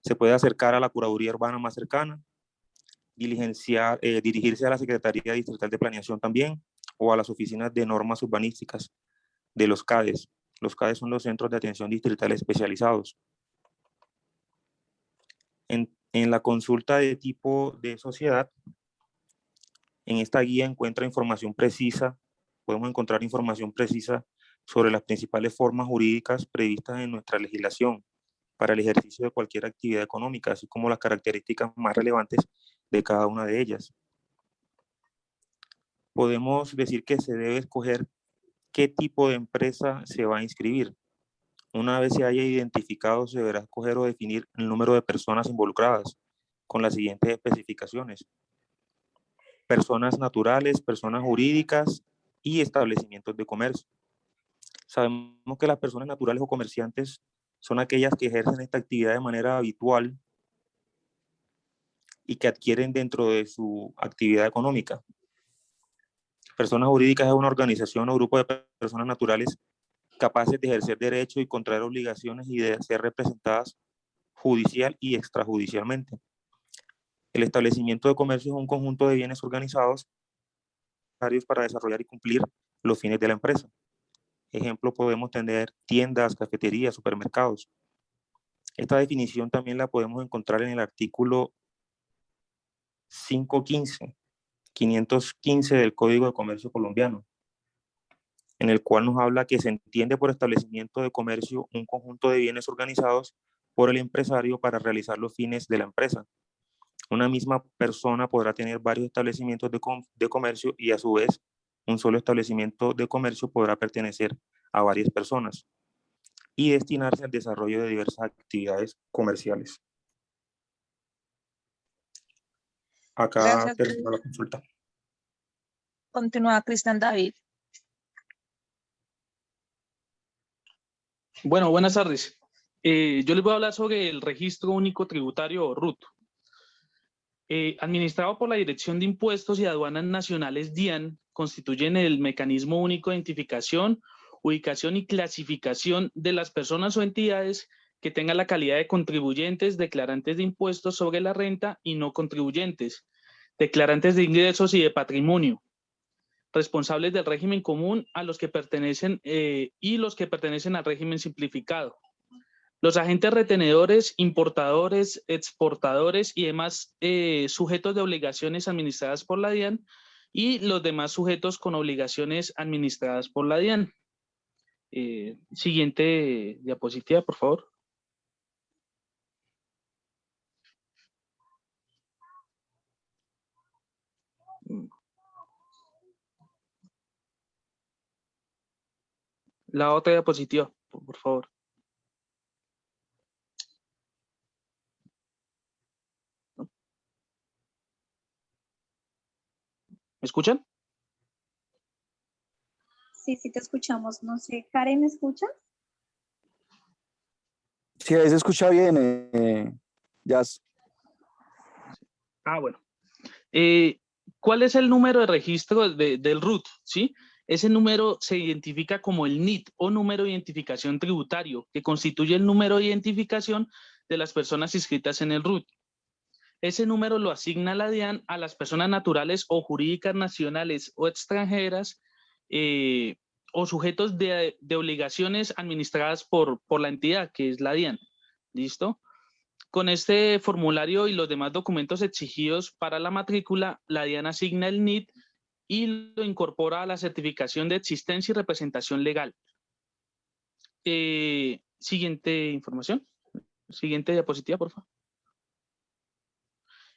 Se puede acercar a la curaduría urbana más cercana, dirigirse a la Secretaría Distrital de Planeación también, o a las oficinas de normas urbanísticas de los CADES. Los CADES son los Centros de Atención Distrital Especializados. En la consulta de tipo de sociedad, en esta guía encuentra información precisa, podemos encontrar información precisa sobre las principales formas jurídicas previstas en nuestra legislación para el ejercicio de cualquier actividad económica, así como las características más relevantes de cada una de ellas. Podemos decir que se debe escoger qué tipo de empresa se va a inscribir. Una vez se haya identificado, se deberá escoger o definir el número de personas involucradas con las siguientes especificaciones: personas naturales, personas jurídicas y establecimientos de comercio. Sabemos que las personas naturales o comerciantes son aquellas que ejercen esta actividad de manera habitual y que adquieren dentro de su actividad económica. Personas jurídicas es una organización o grupo de personas naturales capaces de ejercer derechos y contraer obligaciones y de ser representadas judicial y extrajudicialmente. El establecimiento de comercio es un conjunto de bienes organizados para desarrollar y cumplir los fines de la empresa. Ejemplo, podemos tener tiendas, cafeterías, supermercados. Esta definición también la podemos encontrar en el artículo 515 del Código de Comercio colombiano, en el cual nos habla que se entiende por establecimiento de comercio un conjunto de bienes organizados por el empresario para realizar los fines de la empresa. Una misma persona podrá tener varios establecimientos de comercio y a su vez un solo establecimiento de comercio podrá pertenecer a varias personas y destinarse al desarrollo de diversas actividades comerciales. Acá Gracias. termino la consulta. Continúa Cristian David. Bueno, buenas tardes. Yo les voy a hablar sobre el Registro Único Tributario, RUT. Administrado por la Dirección de Impuestos y Aduanas Nacionales, DIAN, constituyen el mecanismo único de identificación, ubicación y clasificación de las personas o entidades que tengan la calidad de contribuyentes, declarantes de impuestos sobre la renta y no contribuyentes, declarantes de ingresos y de patrimonio, responsables del régimen común a los que pertenecen y los que pertenecen al régimen simplificado. Los agentes retenedores, importadores, exportadores y demás sujetos de obligaciones administradas por la DIAN y los demás sujetos con obligaciones administradas por la DIAN. Siguiente diapositiva, por favor. La otra diapositiva, por favor. ¿Me escuchan? Sí, sí te escuchamos. No sé, Karen, ¿me escuchas? Sí, ahí se escucha bien, Jazz. Bueno. ¿Cuál es el número de registro del RUT? ¿Sí? Ese número se identifica como el NIT o número de identificación tributario, que constituye el número de identificación de las personas inscritas en el RUT. Ese número lo asigna la DIAN a las personas naturales o jurídicas nacionales o extranjeras o sujetos de obligaciones administradas por la entidad, que es la DIAN. ¿Listo? Con este formulario y los demás documentos exigidos para la matrícula, la DIAN asigna el NIT y lo incorpora a la certificación de existencia y representación legal. Siguiente información. Siguiente diapositiva, por favor.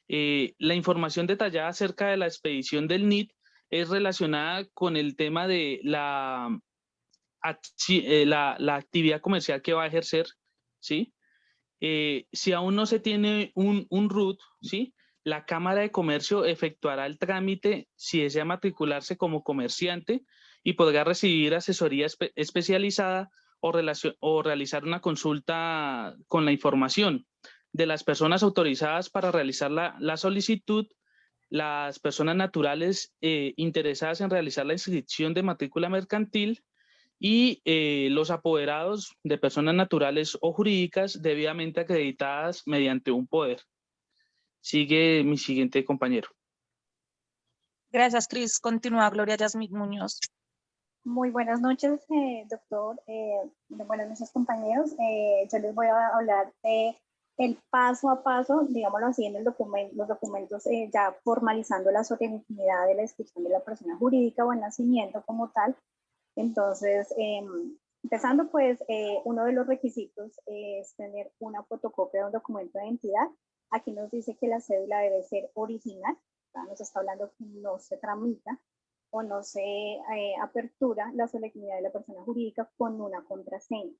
La información detallada acerca de la expedición del NIT es relacionada con el tema de la actividad comercial que va a ejercer, ¿sí? Si aún no se tiene un RUT, ¿sí? La Cámara de Comercio efectuará el trámite si desea matricularse como comerciante y podrá recibir asesoría especializada o realizar una consulta con la información de las personas autorizadas para realizar la solicitud, las personas naturales interesadas en realizar la inscripción de matrícula mercantil y los apoderados de personas naturales o jurídicas debidamente acreditadas mediante un poder. Sigue mi siguiente compañero. Gracias, Cris. Continúa Gloria Yasmín Muñoz. Muy buenas noches, doctor. Buenas noches, compañeros. Yo les voy a hablar de el paso a paso, digámoslo así, en el los documentos ya formalizando la solemnidad de la inscripción de la persona jurídica o el nacimiento como tal. Entonces, empezando, pues, uno de los requisitos es tener una fotocopia de un documento de identidad. Aquí nos dice que la cédula debe ser original, ¿verdad? Nos está hablando que no se tramita o no se apertura la solemnidad de la persona jurídica con una contraseña.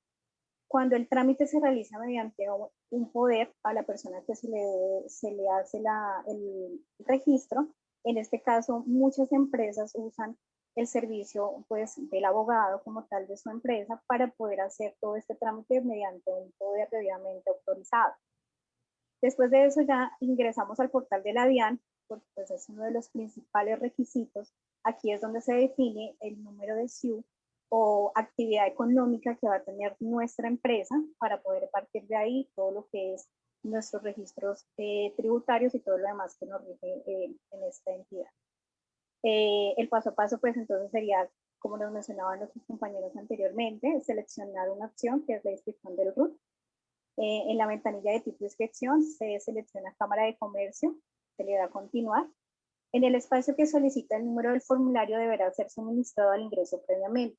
Cuando el trámite se realiza mediante un poder a la persona que se le hace el registro, en este caso muchas empresas usan el servicio pues del abogado como tal de su empresa para poder hacer todo este trámite mediante un poder debidamente autorizado. Después de eso ya ingresamos al portal de la DIAN, porque pues es uno de los principales requisitos. Aquí es donde se define el número de SIU o actividad económica que va a tener nuestra empresa para poder partir de ahí todo lo que es nuestros registros tributarios y todo lo demás que nos rige en esta entidad. El paso a paso pues entonces sería, como nos mencionaban nuestros compañeros anteriormente, seleccionar una opción que es la inscripción del RUT. En la ventanilla de tipo de inscripción se selecciona Cámara de Comercio, se le da a continuar. En el espacio que solicita el número del formulario deberá ser suministrado al ingreso previamente.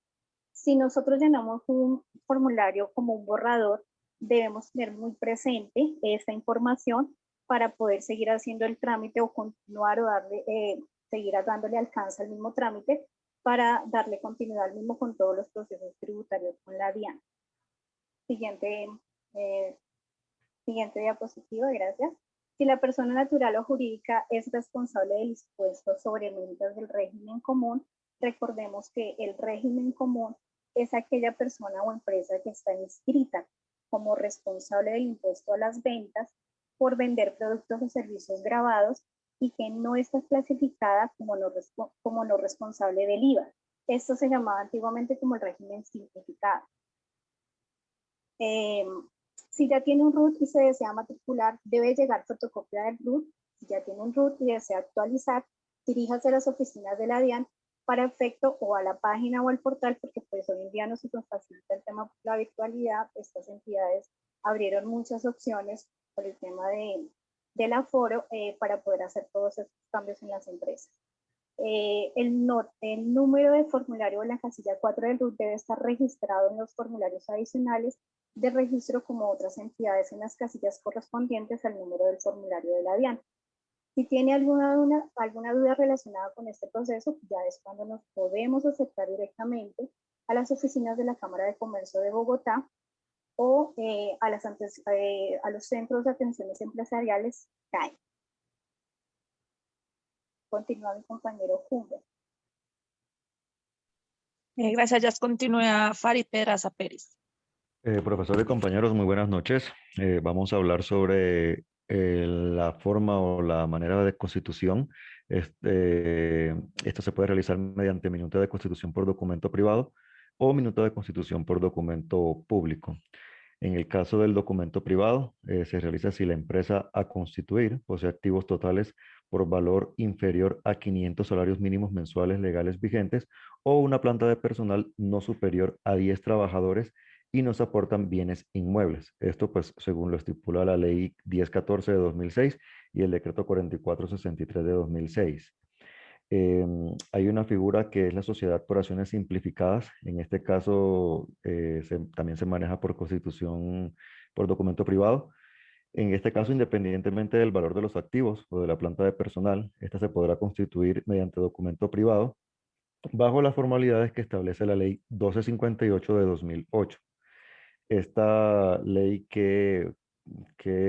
Si nosotros llenamos un formulario como un borrador, debemos tener muy presente esta información para poder seguir haciendo el trámite o continuar o seguir dándole alcance al mismo trámite para darle continuidad al mismo con todos los procesos tributarios con la DIAN. Siguiente diapositiva, gracias. Si la persona natural o jurídica es responsable del impuesto sobre ventas del régimen común, recordemos que el régimen común es aquella persona o empresa que está inscrita como responsable del impuesto a las ventas por vender productos o servicios gravados y que no está clasificada como no responsable del IVA. Esto se llamaba antiguamente como el régimen simplificado. Si ya tiene un RUT y se desea matricular, debe llegar fotocopia del RUT. Si ya tiene un RUT y desea actualizar, diríjase a las oficinas de la DIAN para efecto o a la página o al portal, porque pues hoy en día nos facilita el tema de la virtualidad. Estas entidades abrieron muchas opciones por el tema del aforo para poder hacer todos estos cambios en las empresas. El número de formulario en la casilla 4 del RUT debe estar registrado en los formularios adicionales de registro como otras entidades en las casillas correspondientes al número del formulario de la DIAN. Si tiene alguna duda relacionada con este proceso, ya es cuando nos podemos acercar directamente a las oficinas de la Cámara de Comercio de Bogotá o a los centros de atenciones empresariales CAE. Continúa mi compañero Humber. Gracias, ya continúa Farid Pedraza Pérez. Profesor y compañeros, muy buenas noches. Vamos a hablar sobre la forma o la manera de constitución. Esto se puede realizar mediante minuta de constitución por documento privado o minuta de constitución por documento público. En el caso del documento privado, se realiza si la empresa a constituir posee activos totales por valor inferior a 500 salarios mínimos mensuales legales vigentes o una planta de personal no superior a 10 trabajadores y no se aportan bienes inmuebles. Esto pues según lo estipula la ley 1014 de 2006 y el decreto 4463 de 2006. Hay una figura que es la sociedad por acciones simplificadas. En este caso también se maneja por constitución, por documento privado. En este caso, independientemente del valor de los activos o de la planta de personal, esta se podrá constituir mediante documento privado bajo las formalidades que establece la ley 1258 de 2008. Esta ley que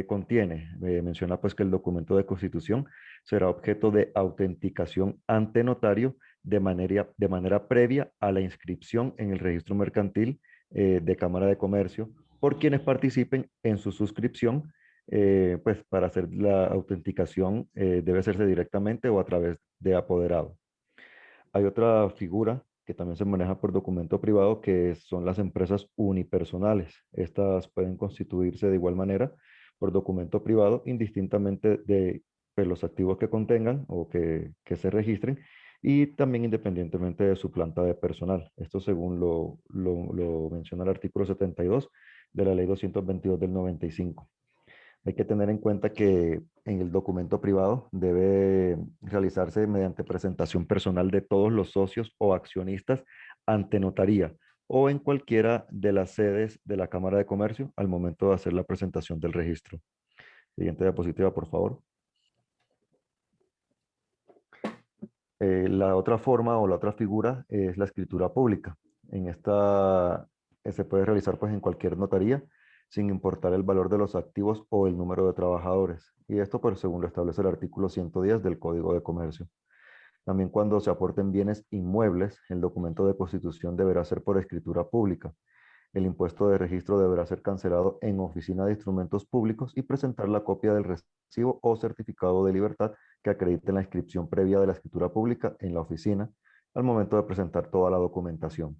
contiene, menciona pues que el documento de constitución será objeto de autenticación ante notario de manera previa a la inscripción en el registro mercantil de Cámara de Comercio por quienes participen en su suscripción. Pues para hacer la autenticación debe hacerse directamente o a través de apoderado. Hay otra figura que también se maneja por documento privado, que son las empresas unipersonales. Estas pueden constituirse de igual manera por documento privado, indistintamente de pues, los activos que contengan o que se registren, y también independientemente de su planta de personal. Esto según lo menciona el artículo 72 de la ley 222 del 95. Hay que tener en cuenta que en el documento privado debe realizarse mediante presentación personal de todos los socios o accionistas ante notaría o en cualquiera de las sedes de la Cámara de Comercio al momento de hacer la presentación del registro. Siguiente diapositiva, por favor. La otra forma o la otra figura es la escritura pública. En esta se puede realizar pues en cualquier notaría, sin importar el valor de los activos o el número de trabajadores. Y esto pues según lo establece el artículo 110 del Código de Comercio. También cuando se aporten bienes inmuebles, el documento de constitución deberá ser por escritura pública. El impuesto de registro deberá ser cancelado en oficina de instrumentos públicos y presentar la copia del recibo o certificado de libertad que acredite la inscripción previa de la escritura pública en la oficina al momento de presentar toda la documentación.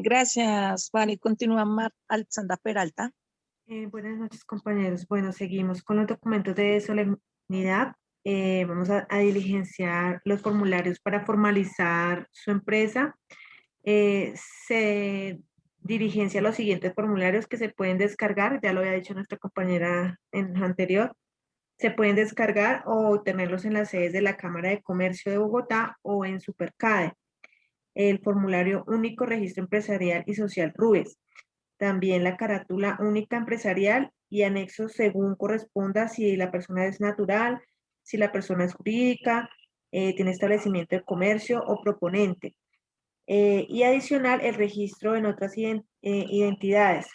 Gracias, vale. Continúa Alexandra Peralta. Buenas noches, compañeros. Bueno, seguimos con los documentos de solemnidad. Vamos a diligenciar los formularios para formalizar su empresa. Se diligencia los siguientes formularios que se pueden descargar, ya lo había dicho nuestra compañera en lo anterior. Se pueden descargar o tenerlos en las sedes de la Cámara de Comercio de Bogotá o en Supercade. El formulario único registro empresarial y social RUES. También la carátula única empresarial y anexos según corresponda si la persona es natural, si la persona es jurídica, tiene establecimiento de comercio o proponente. Y adicional el registro en otras identidades.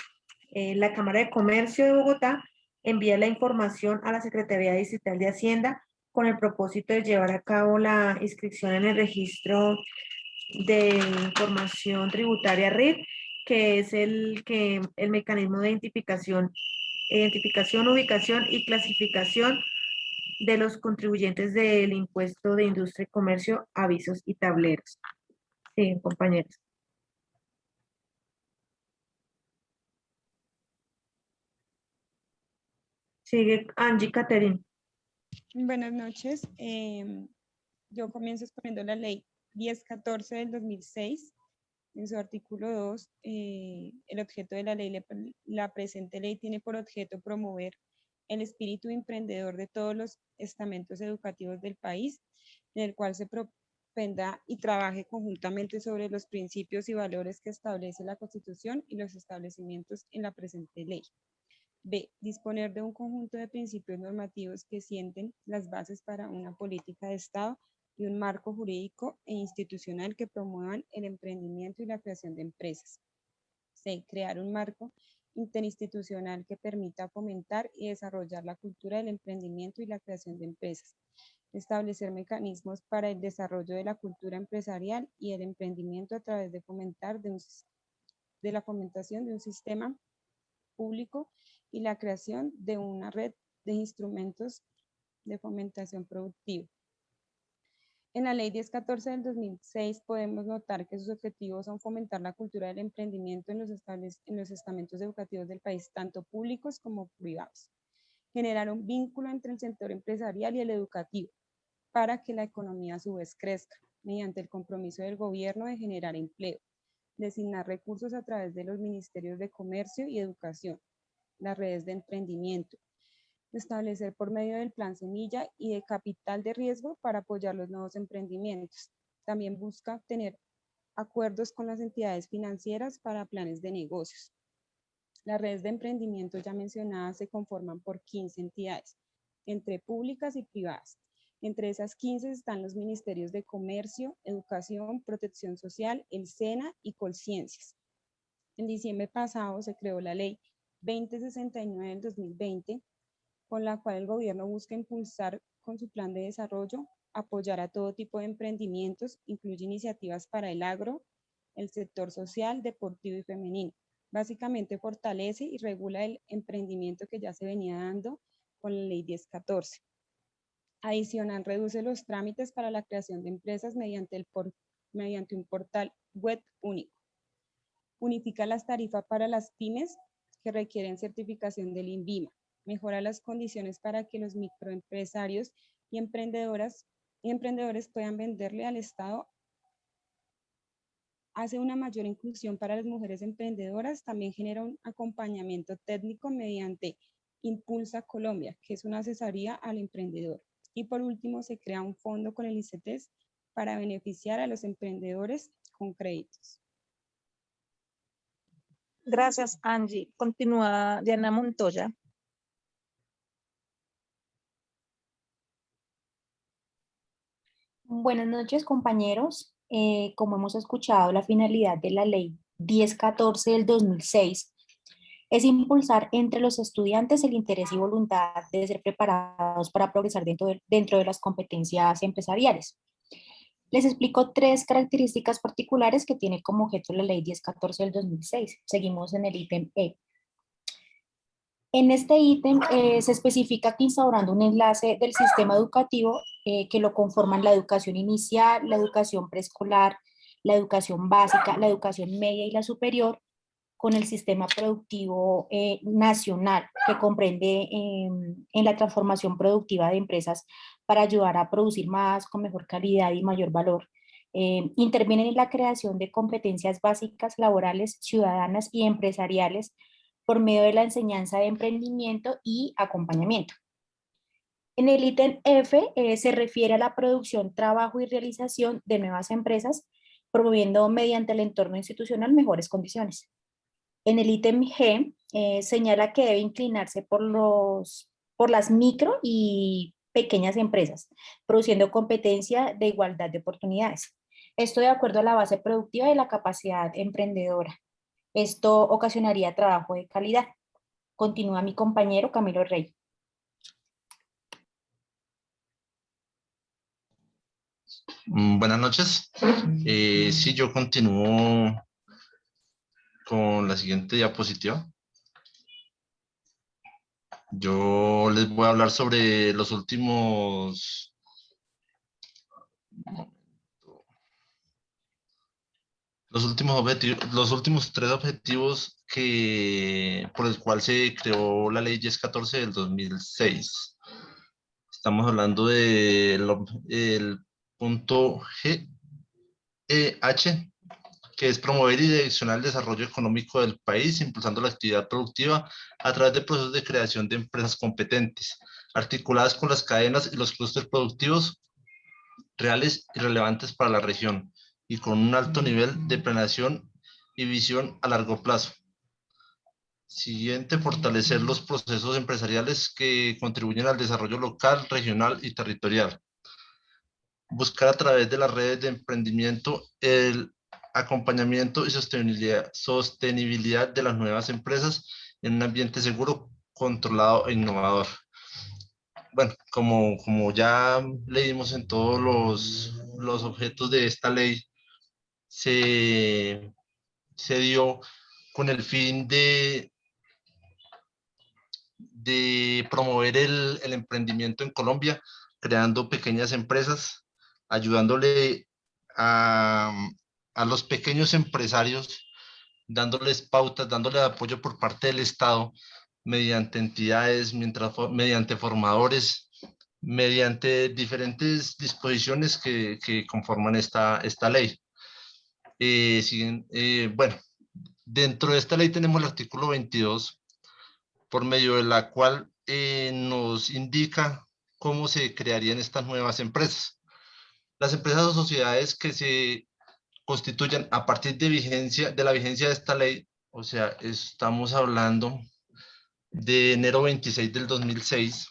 La Cámara de Comercio de Bogotá envía la información a la Secretaría Distrital de Hacienda con el propósito de llevar a cabo la inscripción en el registro de información tributaria RIT, que es el mecanismo de identificación, ubicación y clasificación de los contribuyentes del impuesto de industria y comercio, avisos y tableros. Sí, compañeros. Sigue Angie Catherine. Buenas noches. Yo comienzo exponiendo la ley 1014 del 2006. En su artículo 2, el objeto de la ley, la presente ley tiene por objeto promover el espíritu emprendedor de todos los estamentos educativos del país, en el cual se propenda y trabaje conjuntamente sobre los principios y valores que establece la Constitución y los establecimientos en la presente ley. B. Disponer de un conjunto de principios normativos que sienten las bases para una política de Estado y un marco jurídico e institucional que promuevan el emprendimiento y la creación de empresas. C. Crear un marco interinstitucional que permita fomentar y desarrollar la cultura del emprendimiento y la creación de empresas. Establecer mecanismos para el desarrollo de la cultura empresarial y el emprendimiento a través de la fomentación de un sistema público y la creación de una red de instrumentos de fomentación productiva. En la Ley 1014 del 2006 podemos notar que sus objetivos son fomentar la cultura del emprendimiento en los estamentos educativos del país, tanto públicos como privados. Generar un vínculo entre el sector empresarial y el educativo para que la economía a su vez crezca, mediante el compromiso del gobierno de generar empleo. Designar recursos a través de los ministerios de Comercio y Educación, las redes de emprendimiento. Establecer por medio del plan semilla y de capital de riesgo para apoyar los nuevos emprendimientos. También busca tener acuerdos con las entidades financieras para planes de negocios. Las redes de emprendimiento ya mencionadas se conforman por 15 entidades, entre públicas y privadas. Entre esas 15 están los ministerios de Comercio, Educación, Protección Social, el SENA y Colciencias. En diciembre pasado se creó la Ley 2069 del 2020, con la cual el gobierno busca impulsar con su plan de desarrollo, apoyar a todo tipo de emprendimientos, incluye iniciativas para el agro, el sector social, deportivo y femenino. Básicamente fortalece y regula el emprendimiento que ya se venía dando con la Ley 1014. Adicional, reduce los trámites para la creación de empresas mediante un portal web único. Unifica las tarifas para las pymes que requieren certificación del INVIMA. Mejora las condiciones para que los microempresarios y emprendedores puedan venderle al Estado. Hace una mayor inclusión para las mujeres emprendedoras. También genera un acompañamiento técnico mediante Impulsa Colombia, que es una asesoría al emprendedor. Y por último, se crea un fondo con el ICETEX para beneficiar a los emprendedores con créditos. Gracias, Angie. Continúa Diana Montoya. Buenas noches, compañeros. Como hemos escuchado, la finalidad de la Ley 1014 del 2006 es impulsar entre los estudiantes el interés y voluntad de ser preparados para progresar dentro de las competencias empresariales. Les explico 3 características particulares que tiene como objeto la Ley 1014 del 2006. Seguimos en el ítem E. En este ítem se especifica que instaurando un enlace del sistema educativo que lo conforman la educación inicial, la educación preescolar, la educación básica, la educación media y la superior, con el sistema productivo nacional que comprende en la transformación productiva de empresas para ayudar a producir más, con mejor calidad y mayor valor. Intervienen en la creación de competencias básicas laborales, ciudadanas y empresariales por medio de la enseñanza de emprendimiento y acompañamiento. En el ítem F se refiere a la producción, trabajo y realización de nuevas empresas, promoviendo mediante el entorno institucional mejores condiciones. En el ítem G señala que debe inclinarse por las micro y pequeñas empresas, produciendo competencia de igualdad de oportunidades. Esto de acuerdo a la base productiva y la capacidad emprendedora. Esto ocasionaría trabajo de calidad. Continúa mi compañero Camilo Rey. Buenas noches. Sí, yo continúo con la siguiente diapositiva. Yo les voy a hablar sobre los últimos objetivos, los últimos 3 objetivos por el cual se creó la Ley 1014 del 2006. Estamos hablando del punto H, que es promover y direccionar el desarrollo económico del país, impulsando la actividad productiva a través de procesos de creación de empresas competentes, articuladas con las cadenas y los clústeres productivos reales y relevantes para la región, y con un alto nivel de planeación y visión a largo plazo. Siguiente, fortalecer los procesos empresariales que contribuyen al desarrollo local, regional y territorial. Buscar a través de las redes de emprendimiento el acompañamiento y sostenibilidad de las nuevas empresas en un ambiente seguro, controlado e innovador. Bueno, como ya leímos en todos los objetos de esta ley, se dio con el fin de promover el emprendimiento en Colombia, creando pequeñas empresas, ayudándole a los pequeños empresarios, dándoles pautas, dándoles apoyo por parte del Estado, mediante entidades, mediante formadores, mediante diferentes disposiciones que conforman esta ley. Bueno, dentro de esta ley tenemos el artículo 22, por medio de la cual nos indica cómo se crearían estas nuevas empresas. Las empresas o sociedades que se constituyan a partir de la vigencia de esta ley, o sea, estamos hablando de enero 26 del 2006,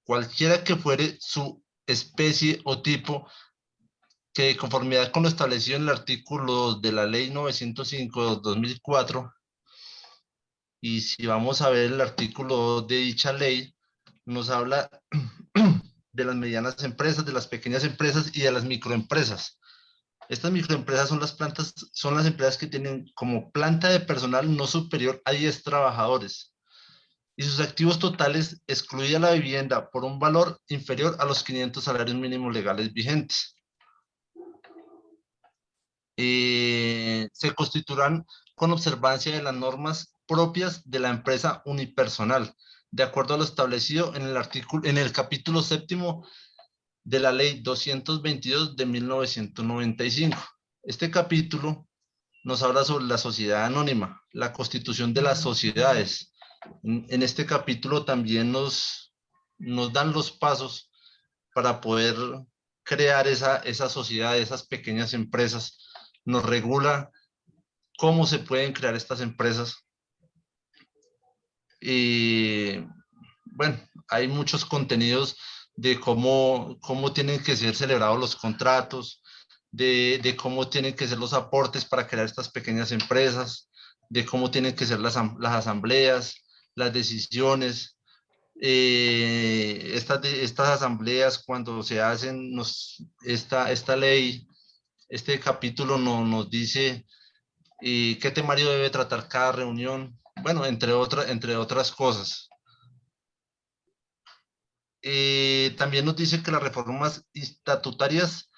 cualquiera que fuere su especie o tipo, que de conformidad con lo establecido en el artículo 2 de la ley 905/2004, y si vamos a ver el artículo 2 de dicha ley, nos habla de las medianas empresas, de las pequeñas empresas y de las microempresas. Estas microempresas son las empresas que tienen como planta de personal no superior a 10 trabajadores y sus activos totales, excluida la vivienda, por un valor inferior a los 500 salarios mínimos legales vigentes. Se constituirán con observancia de las normas propias de la empresa unipersonal, de acuerdo a lo establecido en el capítulo 7º de la ley 222 de 1995. Este capítulo nos habla sobre la sociedad anónima, la constitución de las sociedades. En este capítulo también nos dan los pasos para poder crear esa sociedad, esas pequeñas empresas. Nos regula cómo se pueden crear estas empresas. Y bueno, hay muchos contenidos de cómo tienen que ser celebrados los contratos, de cómo tienen que ser los aportes para crear estas pequeñas empresas, de cómo tienen que ser las asambleas, las decisiones. Estas asambleas, cuando se hacen, esta ley, este capítulo nos dice qué temario debe tratar cada reunión, bueno, entre otras cosas. También nos dice que las reformas estatutarias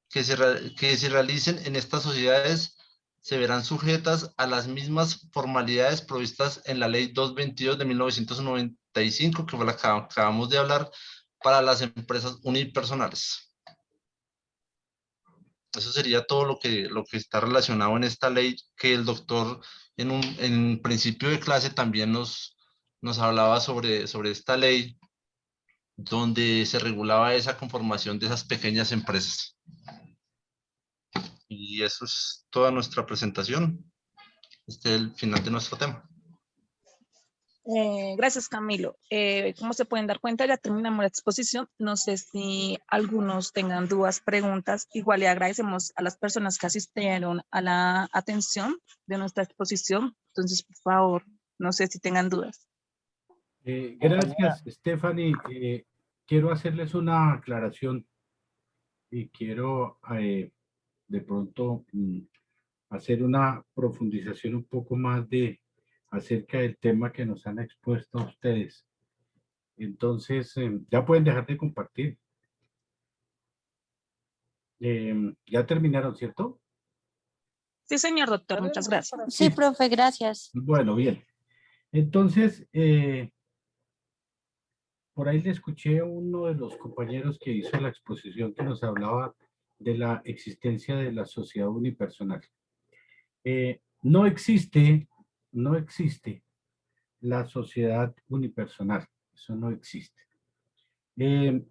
que se realicen en estas sociedades se verán sujetas a las mismas formalidades provistas en la ley 222 de 1995, que fue la que acabamos de hablar, para las empresas unipersonales. Eso sería todo lo que está relacionado en esta ley, que el doctor en principio de clase también nos hablaba sobre esta ley, donde se regulaba esa conformación de esas pequeñas empresas. Y eso es toda nuestra presentación. Este es el final de nuestro tema. Gracias, Camilo. Como se pueden dar cuenta, ya terminamos la exposición. No sé si algunos tengan dudas, preguntas. Igual le agradecemos a las personas que asistieron a la atención de nuestra exposición. Entonces, por favor, no sé si tengan dudas. Gracias, Stephanie. Quiero hacerles una aclaración y quiero de pronto hacer una profundización un poco más acerca del tema que nos han expuesto a ustedes. Entonces, ya pueden dejar de compartir. Ya terminaron, ¿cierto? Sí, señor doctor, muchas gracias. Sí, profe, gracias. Bueno, bien. Entonces, por ahí le escuché a uno de los compañeros que hizo la exposición que nos hablaba de la existencia de la sociedad unipersonal. No existe la sociedad unipersonal. Eso no existe. En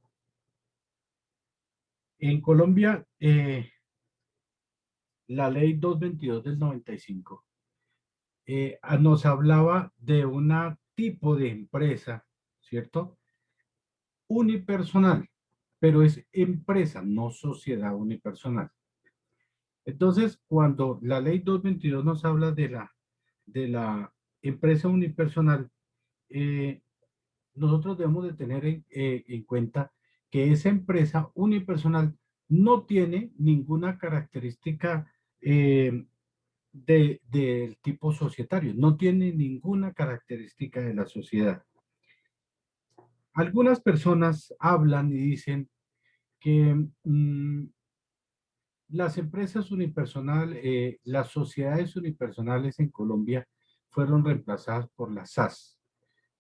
Colombia, la ley 222 del 95 nos hablaba de un tipo de empresa, ¿cierto? Unipersonal, pero es empresa, no sociedad unipersonal. Entonces, cuando la ley 222 nos habla de la empresa unipersonal, nosotros debemos de tener en cuenta que esa empresa unipersonal no tiene ninguna característica del tipo societario, no tiene ninguna característica de la sociedad. Algunas personas hablan y dicen que las empresas unipersonales, las sociedades unipersonales en Colombia fueron reemplazadas por las SAS,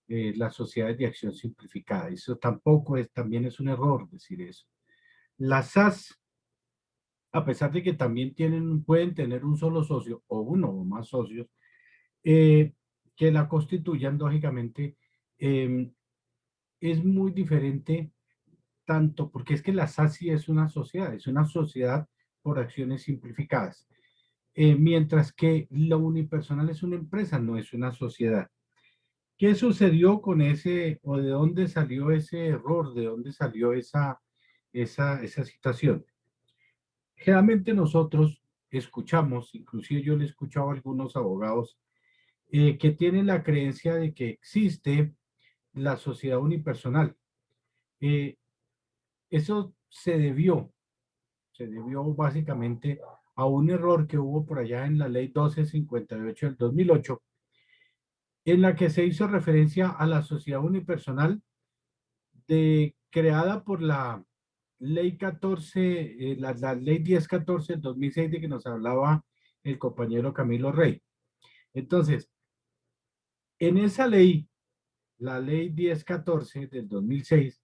las sociedades de acción simplificada. Eso tampoco es, también es un error decir eso. Las SAS, a pesar de que también pueden tener un solo socio o uno o más socios, que la constituyan, lógicamente, es muy diferente tanto, porque es que la SASI es una sociedad por acciones simplificadas, mientras que la unipersonal es una empresa, no es una sociedad. ¿Qué sucedió con ese, o de dónde salió ese error, de dónde salió esa situación? Generalmente nosotros escuchamos, inclusive yo le he escuchado a algunos abogados que tienen la creencia de que existe la sociedad unipersonal. Eso se debió básicamente a un error que hubo por allá en la ley 1258 del 2008, en la que se hizo referencia a la sociedad unipersonal creada por la ley 14, la ley 1014 del 2006 de que nos hablaba el compañero Camilo Rey. Entonces, en esa ley, la ley 1014 del 2006,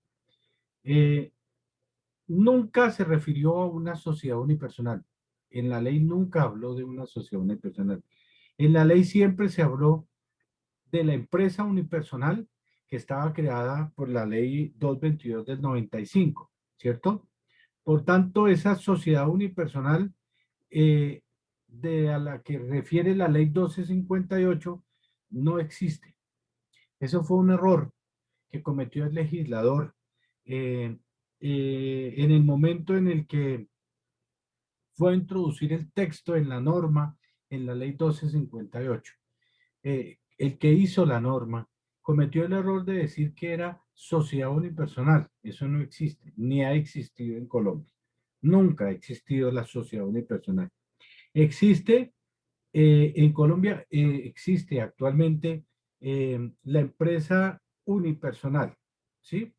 nunca se refirió a una sociedad unipersonal. En la ley nunca habló de una sociedad unipersonal. En la ley siempre se habló de la empresa unipersonal que estaba creada por la ley 222 del 95, ¿cierto? Por tanto, esa sociedad unipersonal a la que refiere la ley 1258 no existe. Eso fue un error que cometió el legislador en el momento en el que fue a introducir el texto en la norma en la ley 1258. El que hizo la norma cometió el error de decir que era sociedad unipersonal. Eso no existe, ni ha existido en Colombia. Nunca ha existido la sociedad unipersonal. Existe, en Colombia existe actualmente la empresa unipersonal, ¿sí?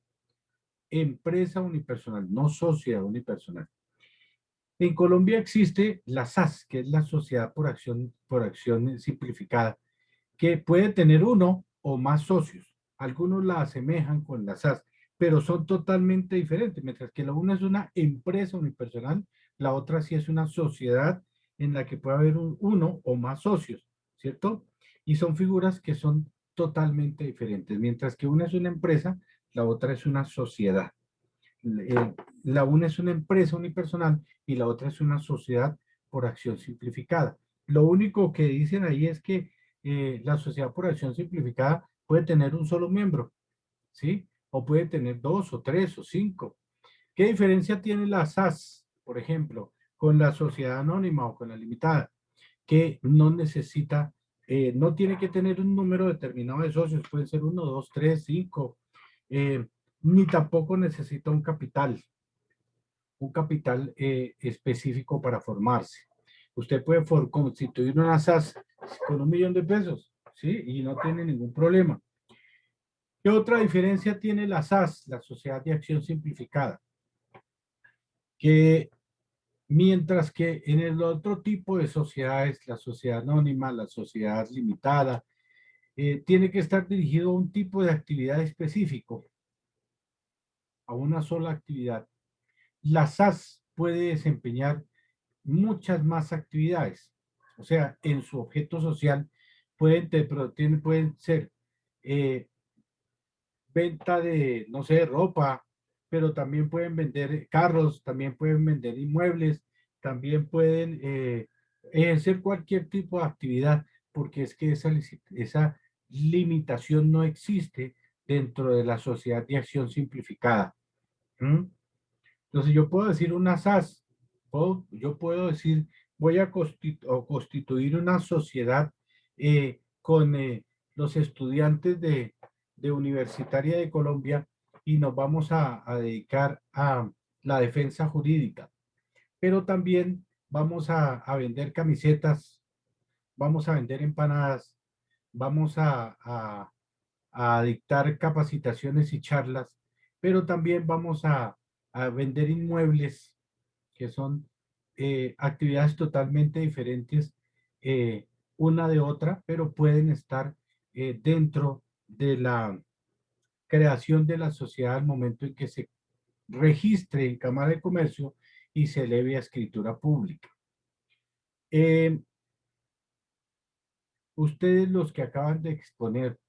Empresa unipersonal, no sociedad unipersonal. En Colombia existe la SAS, que es la Sociedad por Acción Simplificada, que puede tener uno o más socios. Algunos la asemejan con la SAS, pero son totalmente diferentes. Mientras que la una es una empresa unipersonal, la otra sí es una sociedad en la que puede haber uno o más socios, ¿cierto? Y son figuras que son totalmente diferentes. Mientras que una es una empresa, la otra es una sociedad. La una es una empresa unipersonal y la otra es una sociedad por acción simplificada. Lo único que dicen ahí es que la sociedad por acción simplificada puede tener un solo miembro, ¿sí? O puede tener 2 o 3 o 5. ¿Qué diferencia tiene la SAS, por ejemplo, con la sociedad anónima o con la limitada? Que no necesita, no tiene que tener un número determinado de socios, pueden ser 1, 2, 3, 5, ni tampoco necesita un capital específico para formarse. Usted puede constituir una SAS con $1 millón de pesos, ¿sí? Y no tiene ningún problema. ¿Qué otra diferencia tiene la SAS, la Sociedad de Acción Simplificada? Que mientras que en el otro tipo de sociedades, la sociedad anónima, la sociedad limitada, tiene que estar dirigido a un tipo de actividad específico, a una sola actividad. La SAS puede desempeñar muchas más actividades. O sea, en su objeto social pueden ser venta de, no sé, ropa, pero también pueden vender carros, también pueden vender inmuebles, también pueden ejercer cualquier tipo de actividad porque es que esa limitación no existe dentro de la sociedad de acción simplificada. Entonces yo puedo decir una SAS, yo puedo decir voy a constituir una sociedad con los estudiantes de Universitaria de Colombia y nos vamos a dedicar a la defensa jurídica. Pero también vamos a vender camisetas, vamos a vender empanadas, vamos a dictar capacitaciones y charlas, pero también vamos a vender inmuebles, que son actividades totalmente diferentes una de otra, pero pueden estar dentro de la creación de la sociedad al momento en que se registre en Cámara de Comercio y se eleve a escritura pública. Ustedes, los que acaban de exponer,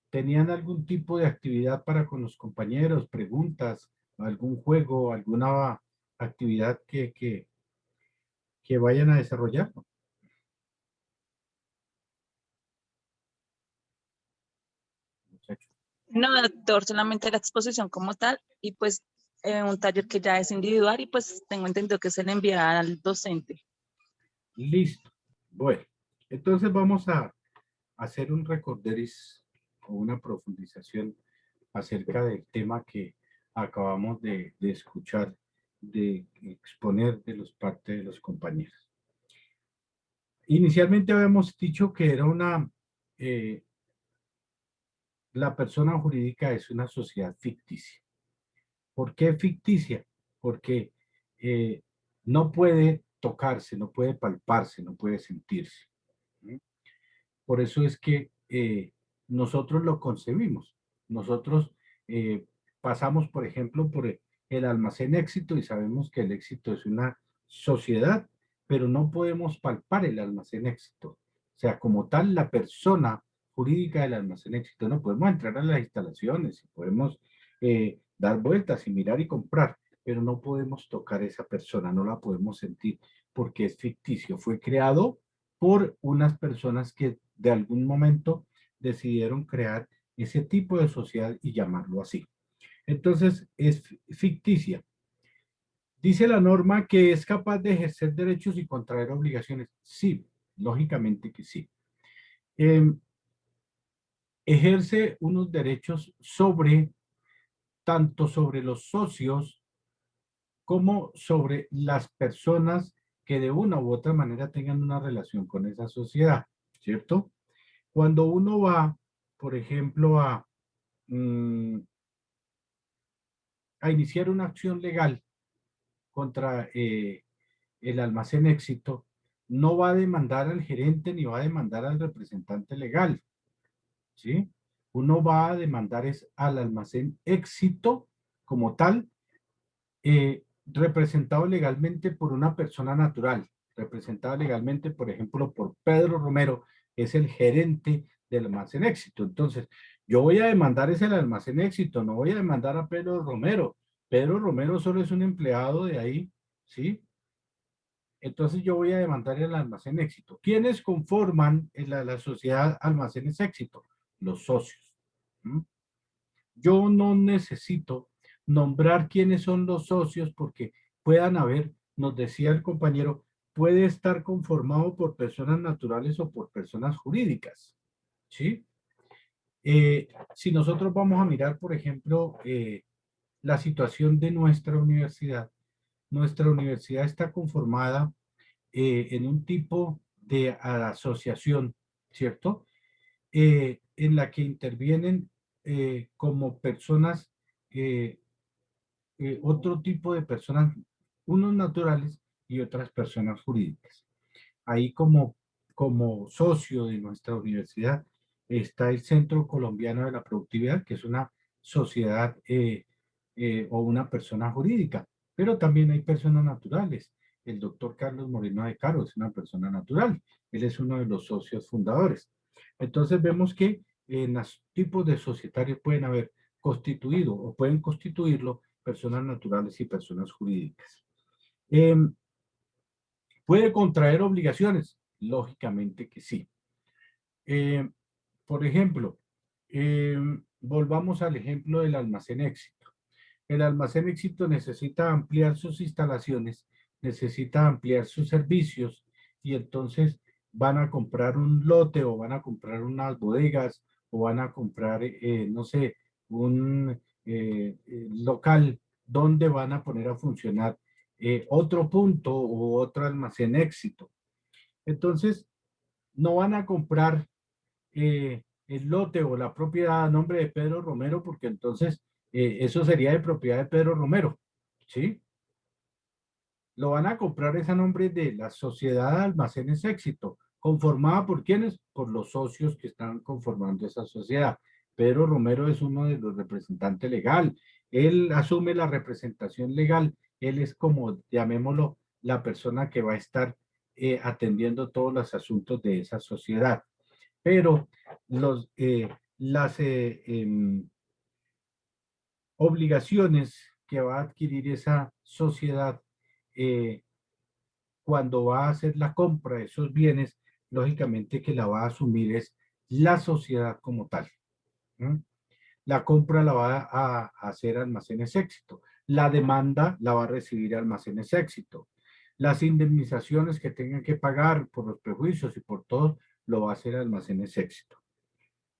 ¿tenían algún tipo de actividad para con los compañeros, preguntas, algún juego, alguna actividad que vayan a desarrollar? No, doctor, solamente la exposición como tal y pues un taller que ya es individual y pues tengo entendido que se le envía al docente. Listo. Bueno, entonces vamos a hacer un recorderis o una profundización acerca del tema que acabamos de escuchar, de exponer de los parte de los compañeros. Inicialmente habíamos dicho que era la persona jurídica es una sociedad ficticia. ¿Por qué ficticia? Porque no puede tocarse, no puede palparse, no puede sentirse. Por eso es que nosotros lo concebimos. Nosotros pasamos, por ejemplo, por el almacén Éxito y sabemos que el Éxito es una sociedad, pero no podemos palpar el almacén Éxito. O sea, como tal, la persona jurídica del almacén Éxito, no podemos entrar a las instalaciones, podemos dar vueltas y mirar y comprar, pero no podemos tocar a esa persona, no la podemos sentir, porque es ficticio. Fue creado por unas personas que de algún momento decidieron crear ese tipo de sociedad y llamarlo así. Entonces, es ficticia. Dice la norma que es capaz de ejercer derechos y contraer obligaciones. Sí, lógicamente que sí. Ejerce unos derechos tanto sobre los socios como sobre las personas que de una u otra manera tengan una relación con esa sociedad, ¿cierto? Cuando uno va, por ejemplo, a iniciar una acción legal contra el almacén Éxito, no va a demandar al gerente ni va a demandar al representante legal, ¿sí? Uno va a demandar al almacén Éxito como tal, representado legalmente por una persona natural, representado legalmente, por ejemplo, por Pedro Romero, que es el gerente del almacén Éxito. Entonces, yo voy a demandar ese almacén Éxito, no voy a demandar a Pedro Romero. Pedro Romero solo es un empleado de ahí, ¿sí? Entonces yo voy a demandar el almacén Éxito. ¿Quiénes conforman la sociedad Almacenes Éxito? Los socios. Yo no necesito nombrar quiénes son los socios porque puedan haber, nos decía el compañero, puede estar conformado por personas naturales o por personas jurídicas, ¿sí? Si nosotros vamos a mirar, por ejemplo, la situación de nuestra universidad está conformada en un tipo de asociación, ¿cierto? En la que intervienen como personas, otro tipo de personas, unos naturales y otras personas jurídicas. Ahí como socio de nuestra universidad está el Centro Colombiano de la Productividad, que es una sociedad o una persona jurídica, pero también hay personas naturales. El doctor Carlos Moreno de Caro es una persona natural. Él es uno de los socios fundadores. Entonces vemos que en los tipos de societarios pueden haber constituido o pueden constituirlo personas naturales y personas jurídicas. ¿Puede contraer obligaciones? Lógicamente que sí. Por ejemplo, volvamos al ejemplo del almacén Éxito. El almacén Éxito necesita ampliar sus instalaciones, necesita ampliar sus servicios y entonces van a comprar un lote o van a comprar unas bodegas o van a comprar, no sé, un local donde van a poner a funcionar otro punto o otro almacén Éxito. Entonces, no van a comprar el lote o la propiedad a nombre de Pedro Romero, porque entonces eso sería de propiedad de Pedro Romero, ¿sí? Lo van a comprar es a nombre de la Sociedad de Almacenes Éxito, conformada por ¿quiénes? Por los socios que están conformando esa sociedad. Pedro Romero es uno de los representantes legal. Él asume la representación legal. Él es como, llamémoslo, la persona que va a estar atendiendo todos los asuntos de esa sociedad. Pero las obligaciones que va a adquirir esa sociedad cuando va a hacer la compra de esos bienes, lógicamente que la va a asumir es la sociedad como tal. La compra la va a hacer Almacenes Éxito. La demanda la va a recibir Almacenes Éxito. Las indemnizaciones que tengan que pagar por los prejuicios y por todo, lo va a hacer Almacenes Éxito.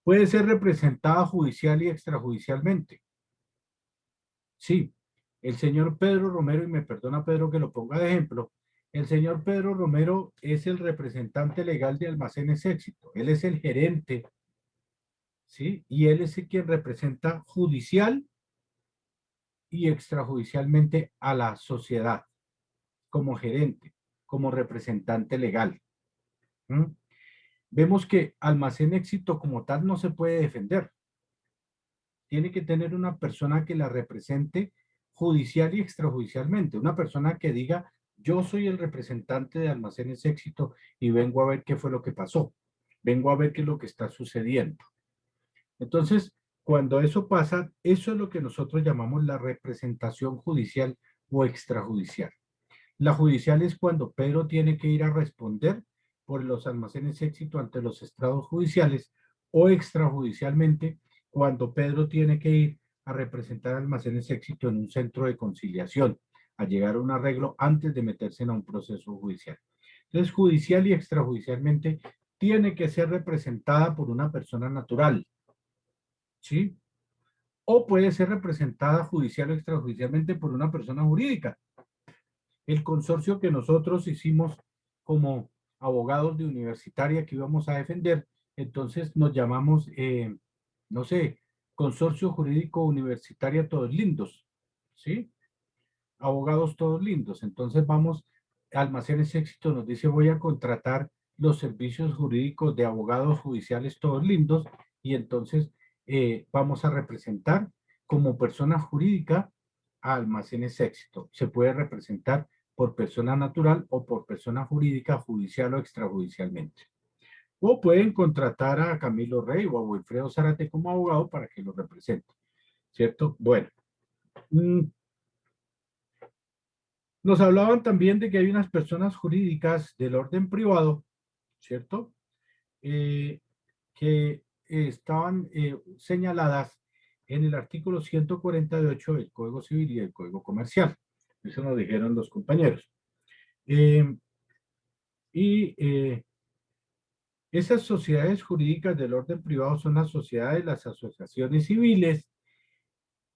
Puede ser representada judicial y extrajudicialmente. Sí, el señor Pedro Romero, y me perdona Pedro que lo ponga de ejemplo, el señor Pedro Romero es el representante legal de Almacenes Éxito. Él es el gerente, ¿sí? Y él es el quien representa judicial y extrajudicialmente a la sociedad como gerente, como representante legal. Vemos que Almacén Éxito como tal no se puede defender. Tiene que tener una persona que la represente judicial y extrajudicialmente, una persona que diga, yo soy el representante de Almacenes Éxito y vengo a ver qué fue lo que pasó, vengo a ver qué es lo que está sucediendo. Entonces, cuando eso pasa, eso es lo que nosotros llamamos la representación judicial o extrajudicial. La judicial es cuando Pedro tiene que ir a responder por los Almacenes Éxito ante los estrados judiciales, o extrajudicialmente cuando Pedro tiene que ir a representar Almacenes Éxito en un centro de conciliación, a llegar a un arreglo antes de meterse en un proceso judicial. Entonces, judicial y extrajudicialmente tiene que ser representada por una persona natural, ¿sí? O puede ser representada judicial o extrajudicialmente por una persona jurídica. El consorcio que nosotros hicimos como abogados de universitaria que íbamos a defender, entonces nos llamamos, no sé, Consorcio Jurídico Universitaria Todos Lindos, ¿sí? Abogados Todos Lindos. Entonces vamos, Almacenes Éxito nos dice, voy a contratar los servicios jurídicos de abogados judiciales Todos Lindos y entonces vamos a representar como persona jurídica a Almacenes Éxito. Se puede representar por persona natural o por persona jurídica, judicial o extrajudicialmente. O pueden contratar a Camilo Rey o a Wilfredo Zárate como abogado para que lo represente, ¿cierto? Bueno. Nos hablaban también de que hay unas personas jurídicas del orden privado, ¿cierto? Que estaban señaladas en el artículo 148 del Código Civil y del Código Comercial. Eso nos dijeron los compañeros. Esas sociedades jurídicas del orden privado son las sociedades, las asociaciones civiles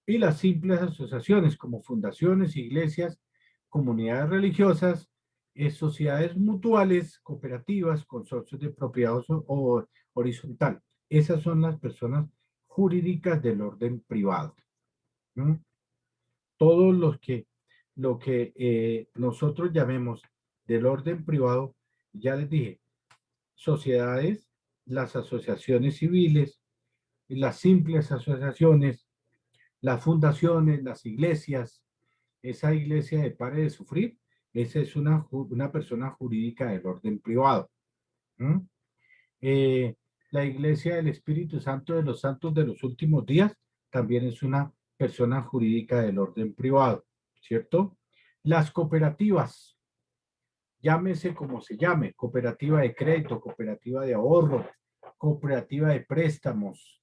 y las simples asociaciones como fundaciones, iglesias, comunidades religiosas, sociedades mutuales, cooperativas, consorcios de propiedad o horizontal. Esas son las personas jurídicas del orden privado. Todos lo que nosotros llamemos del orden privado, ya les dije, sociedades, las asociaciones civiles, las simples asociaciones, las fundaciones, las iglesias. Esa iglesia de Pare de Sufrir, esa es una persona jurídica del orden privado. La iglesia del Espíritu Santo de los Santos de los Últimos Días también es una persona jurídica del orden privado, ¿cierto? Las cooperativas, llámese como se llame, cooperativa de crédito, cooperativa de ahorro, cooperativa de préstamos,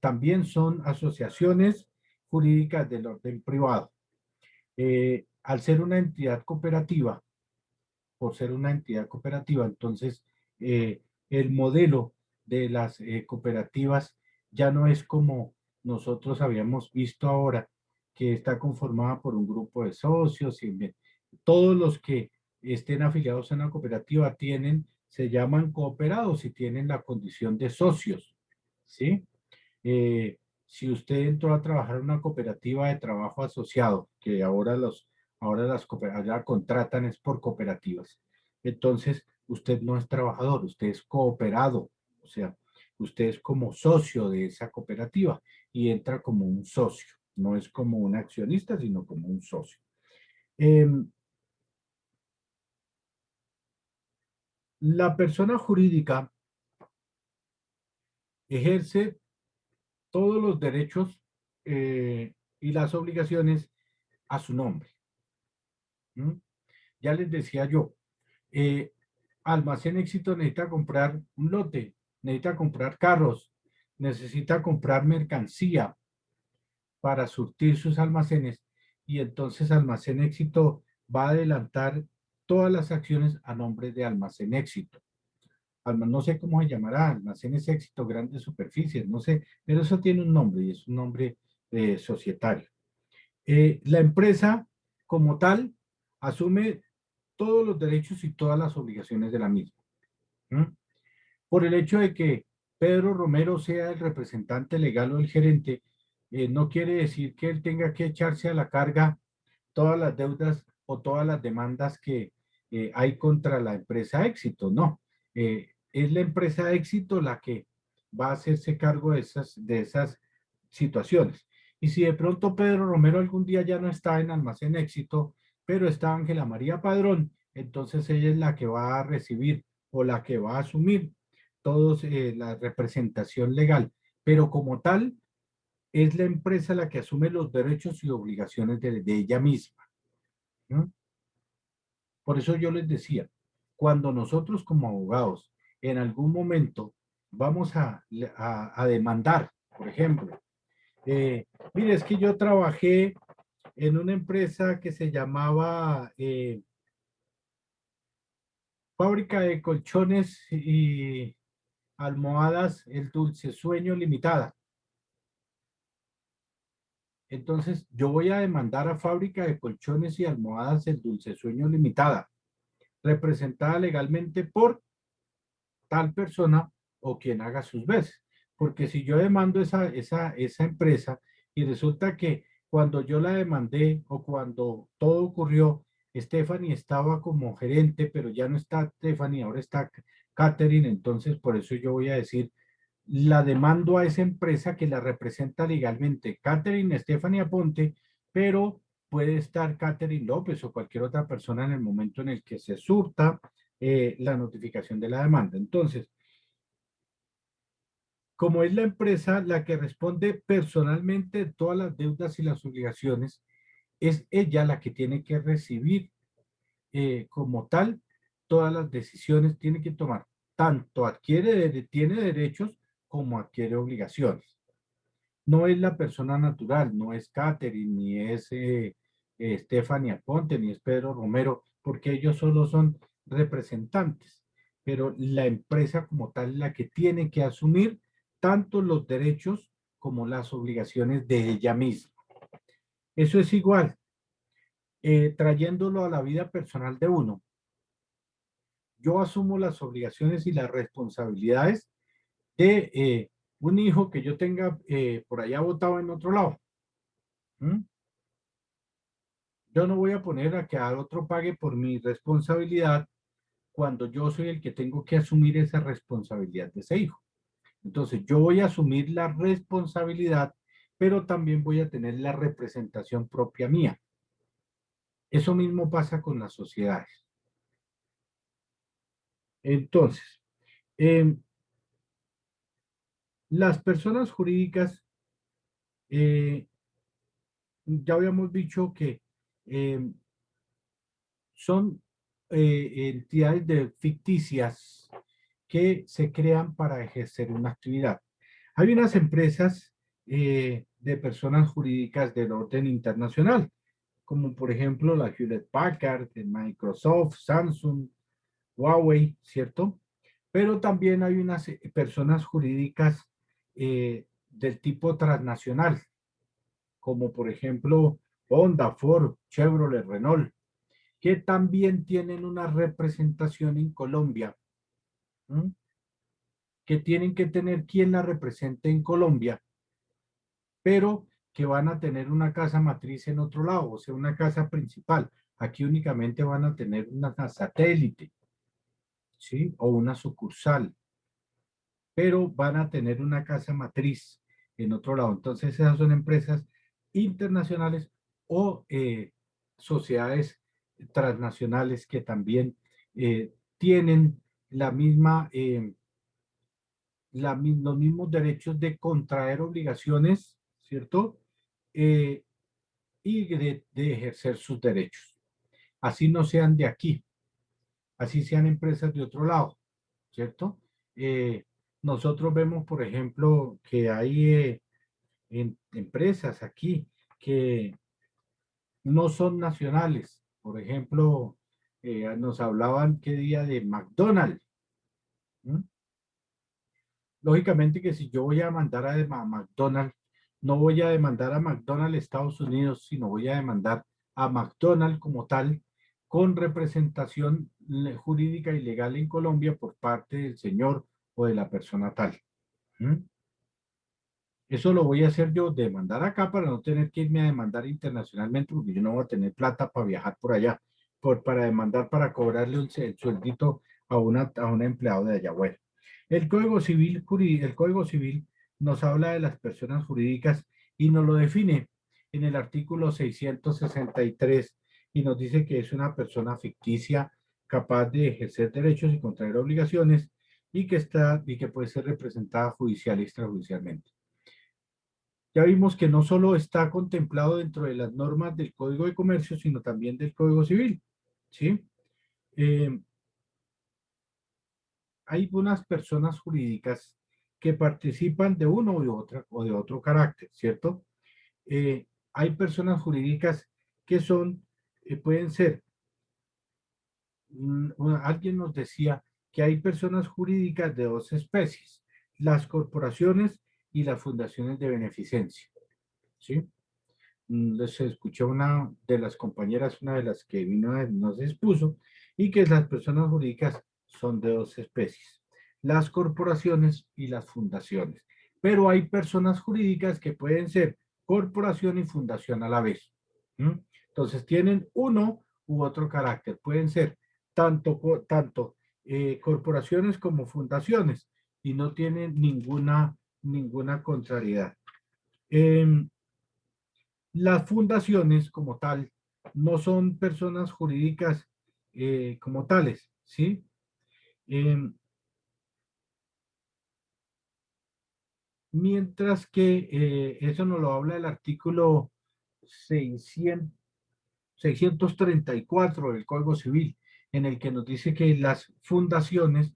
también son asociaciones jurídicas del orden privado. Al ser una entidad cooperativa, por ser una entidad cooperativa, entonces el modelo de las cooperativas ya no es como nosotros habíamos visto ahora, que está conformada por un grupo de socios y todos los que estén afiliados a una cooperativa se llaman cooperados y tienen la condición de socios, ¿sí? Si usted entró a trabajar en una cooperativa de trabajo asociado, que ahora las cooperativas contratan es por cooperativas, entonces usted no es trabajador, usted es cooperado, o sea, usted es como socio de esa cooperativa y entra como un socio, no es como un accionista, sino como un socio. La persona jurídica ejerce todos los derechos y las obligaciones a su nombre. Ya les decía yo, Almacén Éxito necesita comprar un lote, necesita comprar carros, necesita comprar mercancía para surtir sus almacenes y entonces Almacén Éxito va a adelantar todas las acciones a nombre de Almacén Éxito. No sé cómo se llamará, Almacenes Éxito, Grandes Superficies, no sé, pero eso tiene un nombre y es un nombre societario. La empresa como tal asume todos los derechos y todas las obligaciones de la misma. Por el hecho de que Pedro Romero sea el representante legal o el gerente, no quiere decir que él tenga que echarse a la carga todas las deudas o todas las demandas que hay contra la empresa Éxito, no. Es la empresa Éxito la que va a hacerse cargo de esas situaciones. Y si de pronto Pedro Romero algún día ya no está en Almacén Éxito, pero está Ángela María Padrón, entonces ella es la que va a recibir o la que va a asumir todos la representación legal. Pero como tal, es la empresa la que asume los derechos y obligaciones de ella misma. ¿No? Por eso yo les decía, cuando nosotros como abogados en algún momento vamos a demandar, por ejemplo, mire, es que yo trabajé en una empresa que se llamaba Fábrica de Colchones y Almohadas El Dulce Sueño Limitada. Entonces, yo voy a demandar a Fábrica de Colchones y Almohadas El Dulce Sueño Limitada, representada legalmente por tal persona o quien haga sus veces. Porque si yo demando esa empresa y resulta que cuando yo la demandé o cuando todo ocurrió, Stephanie estaba como gerente, pero ya no está Stephanie, ahora está Catherine, entonces por eso yo voy a decir, la demando a esa empresa que la representa legalmente, Catherine Stephanie Aponte, pero puede estar Catherine López o cualquier otra persona en el momento en el que se surta la notificación de la demanda. Entonces, como es la empresa la que responde personalmente de todas las deudas y las obligaciones, es ella la que tiene que recibir como tal todas las decisiones, tiene que tomar. Tanto tiene derechos como adquiere obligaciones. No es la persona natural, no es Catherine, ni es Stephanie Aponte, ni es Pedro Romero, porque ellos solo son representantes. Pero la empresa como tal es la que tiene que asumir tanto los derechos como las obligaciones de ella misma. Eso es igual, trayéndolo a la vida personal de uno. Yo asumo las obligaciones y las responsabilidades de un hijo que yo tenga por allá botado en otro lado. Yo no voy a poner a que al otro pague por mi responsabilidad cuando yo soy el que tengo que asumir esa responsabilidad de ese hijo. Entonces, yo voy a asumir la responsabilidad, pero también voy a tener la representación propia mía. Eso mismo pasa con las sociedades. Entonces, las personas jurídicas, ya habíamos dicho que son entidades ficticias que se crean para ejercer una actividad. Hay unas empresas de personas jurídicas del orden internacional, como por ejemplo la Hewlett Packard, Microsoft, Samsung, Huawei, ¿cierto? Pero también hay unas personas jurídicas del tipo transnacional, como por ejemplo Honda, Ford, Chevrolet, Renault, que también tienen una representación en Colombia, ¿m? Que tienen que tener quien la represente en Colombia, pero que van a tener una casa matriz en otro lado, o sea, una casa principal. Aquí únicamente van a tener una satélite, ¿sí? O una sucursal, pero van a tener una casa matriz en otro lado. Entonces, esas son empresas internacionales o sociedades transnacionales que también tienen la misma, los mismos derechos de contraer obligaciones, ¿cierto? Y de ejercer sus derechos. Así no sean de aquí, así sean empresas de otro lado, ¿cierto? Nosotros vemos, por ejemplo, que hay empresas aquí que no son nacionales. Por ejemplo, nos hablaban qué día de McDonald's. ¿Mm? Lógicamente que si yo voy a mandar a McDonald's, no voy a demandar a McDonald's Estados Unidos, sino voy a demandar a McDonald's como tal, con representación jurídica y legal en Colombia por parte del señor o de la persona tal. ¿Mm? Eso lo voy a hacer yo, demandar acá para no tener que irme a demandar internacionalmente, porque yo no voy a tener plata para viajar por allá, para demandar, para cobrarle el sueldito a un empleado de allá. Bueno, el Código Civil nos habla de las personas jurídicas y nos lo define en el artículo 663 y nos dice que es una persona ficticia capaz de ejercer derechos y contraer obligaciones y que puede ser representada judicial y extrajudicialmente. Ya vimos que no solo está contemplado dentro de las normas del Código de Comercio, sino también del Código Civil, ¿sí? Hay unas personas jurídicas que participan de uno o de otro carácter, ¿cierto? Hay personas jurídicas que pueden ser, alguien nos decía que hay personas jurídicas de dos especies, las corporaciones y las fundaciones de beneficencia, ¿sí? Les escuché una de las compañeras, una de las que vino, nos expuso, y que las personas jurídicas son de dos especies, las corporaciones y las fundaciones. Pero hay personas jurídicas que pueden ser corporación y fundación a la vez. Entonces tienen uno u otro carácter. Pueden ser tanto corporaciones como fundaciones y no tienen ninguna contrariedad. Las fundaciones como tal no son personas jurídicas como tales, ¿sí? Mientras que eso nos lo habla el artículo 634 del Código Civil, en el que nos dice que las fundaciones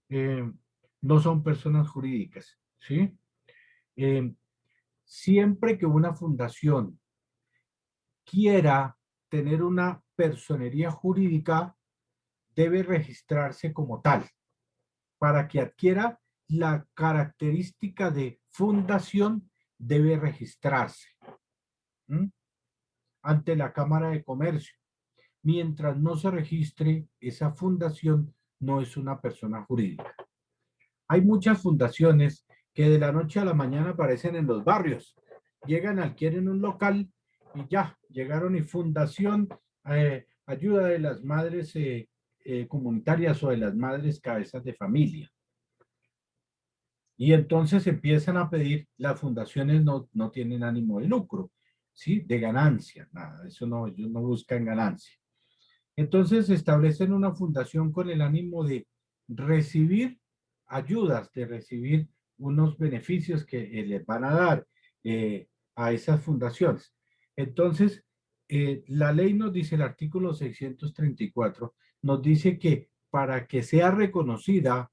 no son personas jurídicas, ¿sí? Siempre que una fundación quiera tener una personería jurídica, debe registrarse como tal. Para que adquiera la característica de fundación, debe registrarse ante la Cámara de Comercio. Mientras no se registre, esa fundación no es una persona jurídica. Hay muchas fundaciones que de la noche a la mañana aparecen en los barrios. Llegan, adquieren un local y ya, llegaron y fundación, ayuda de las madres comunitarias o de las madres cabezas de familia. Y entonces empiezan a pedir, las fundaciones no tienen ánimo de lucro, ¿sí? De ganancia, nada, eso no, ellos no buscan ganancia. Entonces establecen una fundación con el ánimo de recibir ayudas, de recibir unos beneficios que les van a dar a esas fundaciones. Entonces, la ley nos dice, el artículo 634, nos dice que para que sea reconocida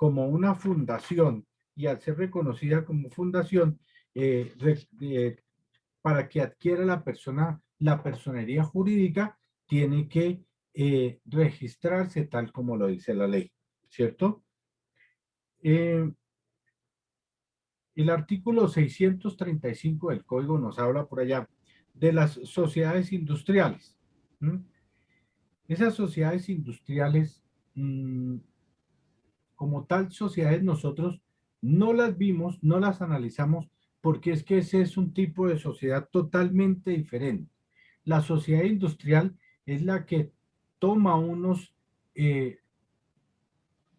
como una fundación y al ser reconocida como fundación, para que adquiera la personería jurídica, tiene que registrarse tal como lo dice la ley, ¿cierto? El artículo 635 del Código nos habla por allá de las sociedades industriales. Esas sociedades industriales, como tal sociedades, nosotros no las vimos, no las analizamos, porque es que ese es un tipo de sociedad totalmente diferente. La sociedad industrial es la que toma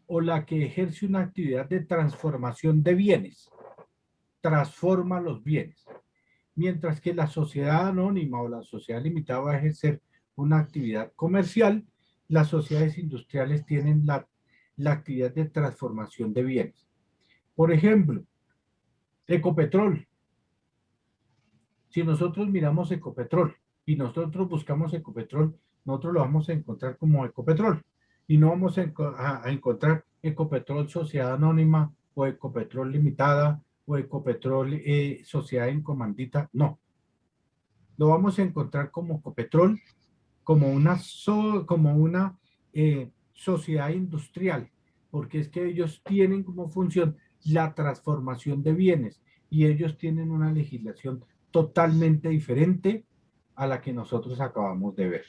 o la que ejerce una actividad de transformación de bienes, transforma los bienes, mientras que la sociedad anónima o la sociedad limitada va a ejercer una actividad comercial. Las sociedades industriales tienen la actividad de transformación de bienes. Por ejemplo, Ecopetrol. Si nosotros miramos Ecopetrol y nosotros buscamos Ecopetrol, nosotros lo vamos a encontrar como Ecopetrol y no vamos a encontrar Ecopetrol Sociedad Anónima o Ecopetrol Limitada o Ecopetrol Sociedad en Comandita, no. Lo vamos a encontrar como Ecopetrol, como una sociedad industrial, porque es que ellos tienen como función la transformación de bienes y ellos tienen una legislación totalmente diferente a la que nosotros acabamos de ver.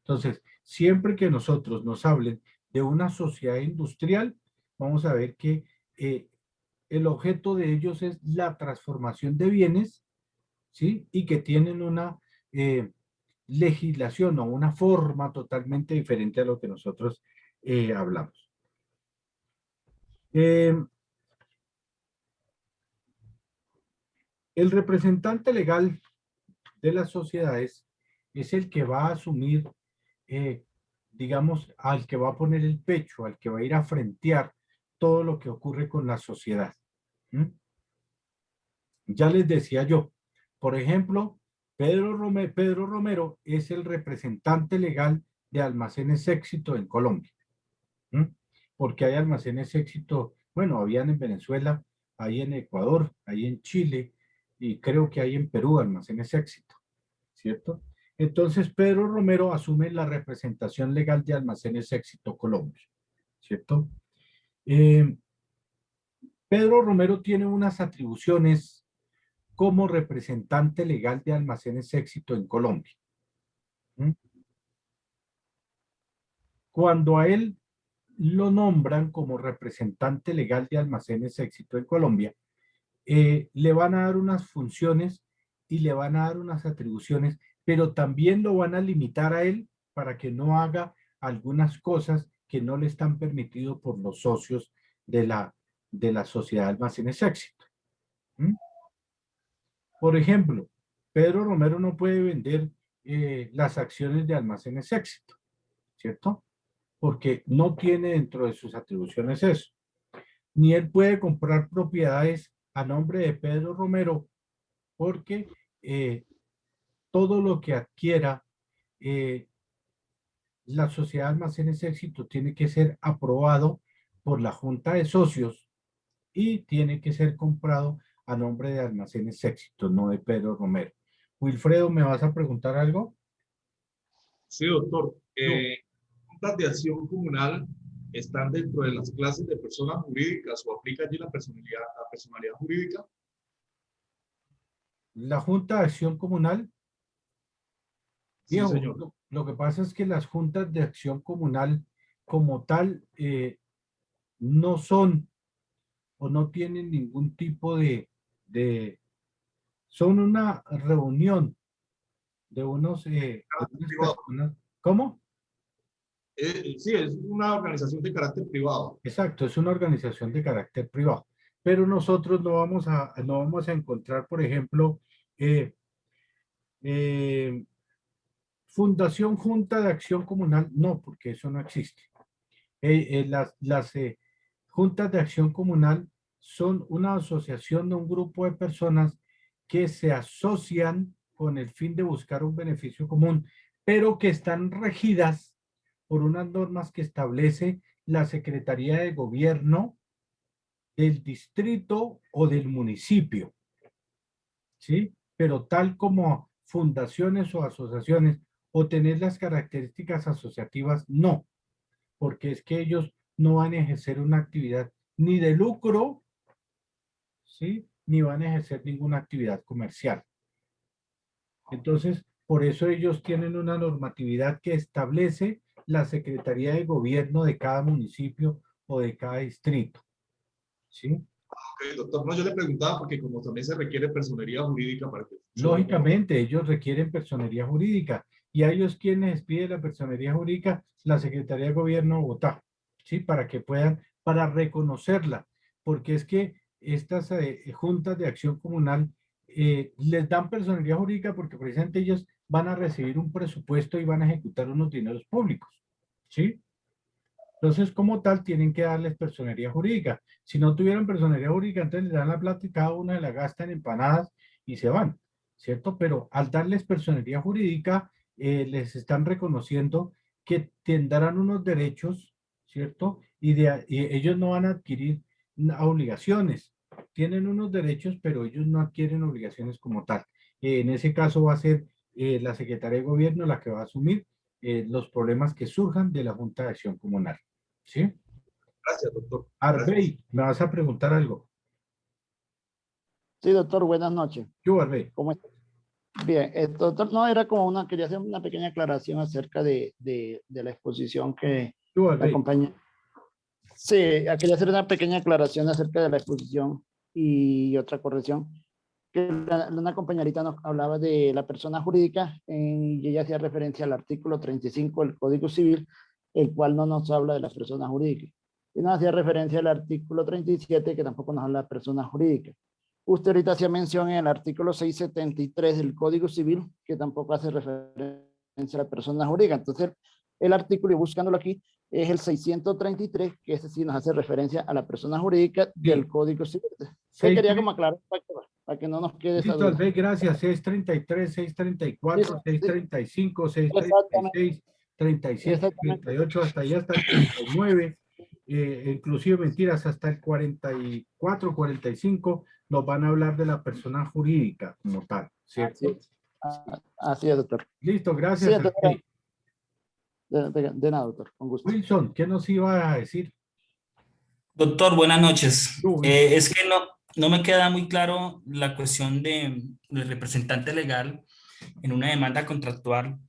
Entonces, siempre que nosotros nos hablen de una sociedad industrial, vamos a ver que el objeto de ellos es la transformación de bienes, ¿sí? Y que tienen una legislación o una forma totalmente diferente a lo que nosotros hablamos. El representante legal de las sociedades es el que va a asumir, digamos, al que va a poner el pecho, al que va a ir a frentear todo lo que ocurre con la sociedad. Ya les decía yo, por ejemplo, Pedro Romero es el representante legal de Almacenes Éxito en Colombia. Porque hay Almacenes Éxito, bueno, habían en Venezuela, hay en Ecuador, hay en Chile, y creo que hay en Perú Almacenes Éxito, ¿cierto? Entonces, Pedro Romero asume la representación legal de Almacenes Éxito Colombia, ¿cierto? Pedro Romero tiene unas atribuciones como representante legal de Almacenes Éxito en Colombia. Cuando a él lo nombran como representante legal de Almacenes Éxito en Colombia, le van a dar unas funciones y le van a dar unas atribuciones, pero también lo van a limitar a él para que no haga algunas cosas que no le están permitidas por los socios de la sociedad Almacenes Éxito. Por ejemplo, Pedro Romero no puede vender las acciones de Almacenes Éxito, ¿cierto? Porque no tiene dentro de sus atribuciones eso. Ni él puede comprar propiedades a nombre de Pedro Romero, porque todo lo que adquiera la sociedad Almacenes Éxito tiene que ser aprobado por la Junta de Socios y tiene que ser comprado a nombre de Almacenes Éxito, no de Pedro Romero. Wilfredo, ¿me vas a preguntar algo? Sí, doctor. ¿Juntas de acción comunal están dentro de las clases de personas jurídicas o aplica allí la personalidad jurídica? La Junta de Acción Comunal. Sí, Viejo, señor. lo que pasa es que las juntas de acción comunal como tal no son o no tienen ningún tipo son una reunión de unas personas. ¿Cómo? Sí, es una organización de carácter privado. Exacto, es una organización de carácter privado. Pero nosotros no vamos a encontrar, por ejemplo, Fundación Junta de Acción Comunal, no, porque eso no existe. Las juntas de acción comunal son una asociación de un grupo de personas que se asocian con el fin de buscar un beneficio común, pero que están regidas por unas normas que establece la Secretaría de Gobierno del distrito o del municipio, ¿sí? Pero tal como fundaciones o asociaciones o tener las características asociativas, no, porque es que ellos no van a ejercer una actividad ni de lucro, ¿sí? Ni van a ejercer ninguna actividad comercial. Entonces, por eso ellos tienen una normatividad que establece la Secretaría de Gobierno de cada municipio o de cada distrito, ¿sí? Ok, doctor, no, yo le preguntaba porque como también se requiere personería jurídica para que... Lógicamente, ellos requieren personería jurídica y a ellos quienes pide la personería jurídica, la Secretaría de Gobierno de Bogotá, ¿sí? Para que puedan, para reconocerla, porque es que estas juntas de acción comunal les dan personería jurídica porque precisamente ellos van a recibir un presupuesto y van a ejecutar unos dineros públicos, ¿sí? Entonces, como tal, tienen que darles personería jurídica. Si no tuvieran personería jurídica, entonces les dan la plata y cada una la gasta en empanadas y se van, ¿cierto? Pero al darles personería jurídica, les están reconociendo que tendrán unos derechos, ¿cierto? Y ellos no van a adquirir obligaciones. Tienen unos derechos, pero ellos no adquieren obligaciones como tal. En ese caso va a ser la Secretaría de Gobierno la que va a asumir los problemas que surjan de la Junta de Acción Comunal. ¿Sí? Gracias, doctor. Arbey, me vas a preguntar algo. Sí, doctor, buenas noches. Yo, Arbey. ¿Cómo está? Bien, doctor, no, era como quería hacer una pequeña aclaración acerca de la exposición que Yo, la compañía. Sí, quería hacer una pequeña aclaración acerca de la exposición y otra corrección. Que una compañerita nos hablaba de la persona jurídica y ella hacía referencia al artículo 35 del Código Civil, el cual no nos habla de la persona jurídica. Y nos hacía referencia al artículo 37, que tampoco nos habla de la persona jurídica. Usted ahorita hacía mención en el artículo 673 del Código Civil, que tampoco hace referencia a la persona jurídica. Entonces, el artículo, y buscándolo aquí, es el 633, que ese sí nos hace referencia a la persona jurídica del Código Civil. Se quería como aclarar para que no nos quede esa duda. Listo, gracias. 633, 634, 635, 636, 37, 38, hasta allá hasta el 39. Inclusive mentiras, hasta el 44, 45, nos van a hablar de la persona jurídica como tal, ¿cierto? Así es, doctor. Listo, gracias. Sí, de nada, doctor, con gusto. Wilson, ¿qué nos iba a decir? Doctor, buenas noches. Es que no me queda muy claro la cuestión del representante legal en una demanda contractual.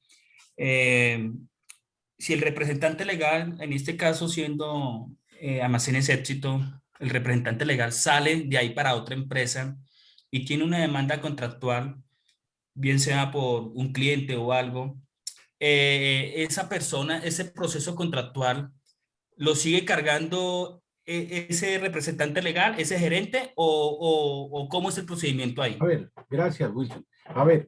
Si el representante legal, en este caso siendo Almacenes Éxito, el representante legal sale de ahí para otra empresa y tiene una demanda contractual, bien sea por un cliente o algo, esa persona, ese proceso contractual, ¿lo sigue cargando ese representante legal, ese gerente o cómo es el procedimiento ahí? A ver, gracias, Wilson. A ver,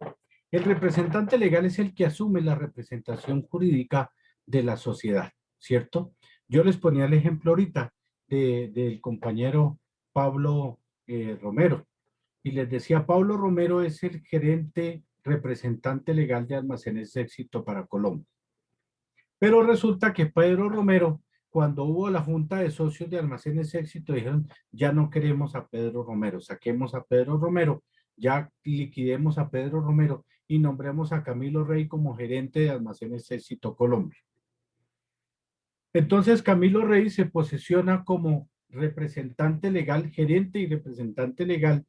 el representante legal es el que asume la representación jurídica de la sociedad, ¿cierto? Yo les ponía el ejemplo ahorita del compañero Pablo Romero y les decía, Pablo Romero es el gerente representante legal de Almacenes Éxito para Colombia. Pero resulta que Pedro Romero, cuando hubo la junta de socios de Almacenes Éxito, dijeron, ya no queremos a Pedro Romero, saquemos a Pedro Romero, ya liquidemos a Pedro Romero y nombremos a Camilo Rey como gerente de Almacenes Éxito Colombia. Entonces Camilo Rey se posiciona como representante legal, gerente y representante legal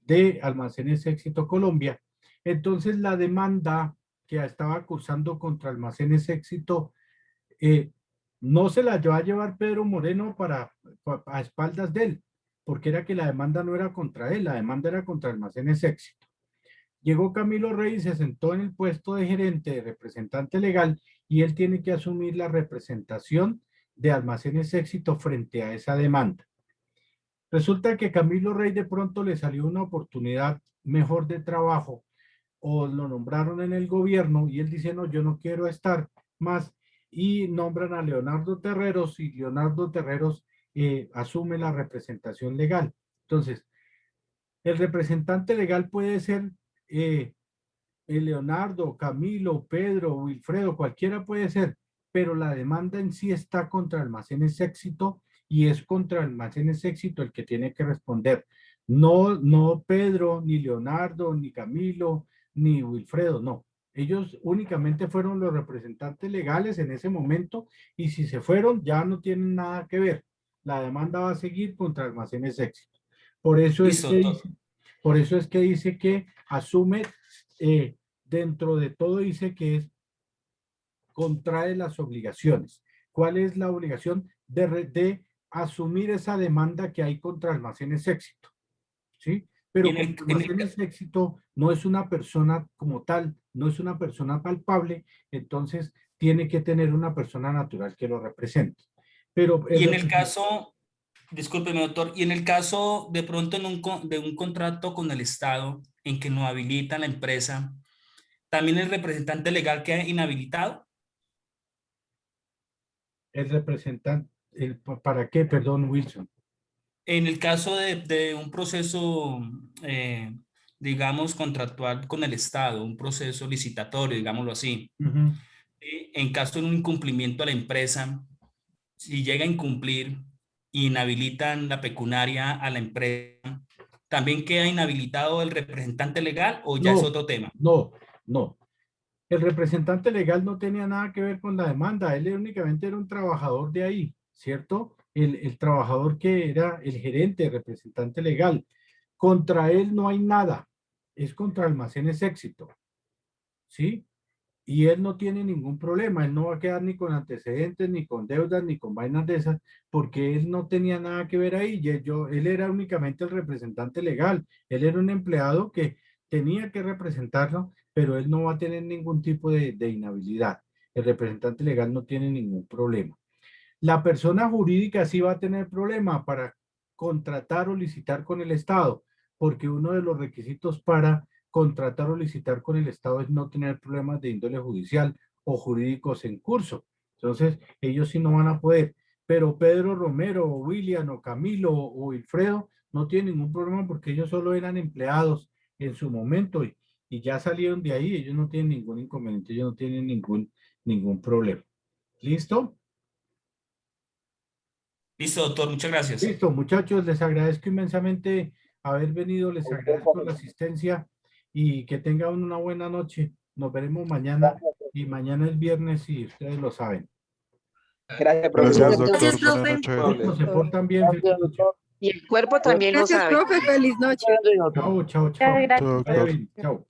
de Almacenes Éxito Colombia. Entonces la demanda que estaba cursando contra Almacenes Éxito no se la va a llevar Pedro Moreno a espaldas de él, porque era que la demanda no era contra él, la demanda era contra Almacenes Éxito. Llegó Camilo Rey y se sentó en el puesto de gerente, de representante legal, y él tiene que asumir la representación de Almacenes Éxito frente a esa demanda. Resulta que Camilo Rey de pronto le salió una oportunidad mejor de trabajo o lo nombraron en el gobierno y él dice, no, yo no quiero estar más, y nombran a Leonardo Terreros y Leonardo Terreros asume la representación legal. Entonces, el representante legal puede ser Leonardo, Camilo, Pedro, Wilfredo, cualquiera puede ser, pero la demanda en sí está contra Almacenes Éxito y es contra Almacenes Éxito el que tiene que responder. No Pedro, ni Leonardo, ni Camilo, ni Wilfredo, no. Ellos únicamente fueron los representantes legales en ese momento y si se fueron ya no tienen nada que ver. La demanda va a seguir contra Almacenes Éxito. Por eso es que dice, por eso es que dice que asume, dentro de todo dice que es contrae las obligaciones. ¿Cuál es la obligación? De asumir esa demanda que hay contra Almacenes Éxito. ¿Sí? Pero como Almacenes Éxito no es una persona como tal, no es una persona palpable, entonces tiene que tener una persona natural que lo represente. Pero y en el caso, discúlpeme doctor, y en el caso de pronto de un contrato con el Estado en que no habilita la empresa, ¿también el representante legal queda inhabilitado? El representante, ¿para qué? Perdón, Wilson. En el caso de un proceso, digamos, contractual con el Estado, un proceso licitatorio, digámoslo así, en caso de un incumplimiento a la empresa, si llega a incumplir y inhabilitan la pecuniaria a la empresa, ¿también queda inhabilitado el representante legal o ya es otro tema? No. El representante legal no tenía nada que ver con la demanda, él únicamente era un trabajador de ahí, ¿cierto? El trabajador que era el gerente, el representante legal. Contra él no hay nada, es contra Almacenes Éxito, ¿sí? Y él no tiene ningún problema, él no va a quedar ni con antecedentes, ni con deudas, ni con vainas de esas, porque él no tenía nada que ver ahí, él era únicamente el representante legal, él era un empleado que tenía que representarlo, pero él no va a tener ningún tipo de inhabilidad. El representante legal no tiene ningún problema. La persona jurídica sí va a tener problema para contratar o licitar con el Estado, porque uno de los requisitos para contratar o licitar con el Estado es no tener problemas de índole judicial o jurídicos en curso. Entonces, ellos sí no van a poder. Pero Pedro Romero, o William, o Camilo, o Wilfredo no tienen ningún problema porque ellos solo eran empleados en su momento y ya salieron de ahí. Ellos no tienen ningún inconveniente, ellos no tienen ningún problema. ¿Listo? Listo, doctor, muchas gracias. Listo, muchachos, les agradezco inmensamente haber venido, les agradezco la asistencia y que tengan una buena noche. Nos veremos mañana y mañana es viernes y ustedes lo saben. Gracias, profesor. Gracias, profe. Se portan bien. Y el cuerpo también lo sabe. Gracias, profe. Feliz noche. Chao. Gracias. Vaya bien, chao.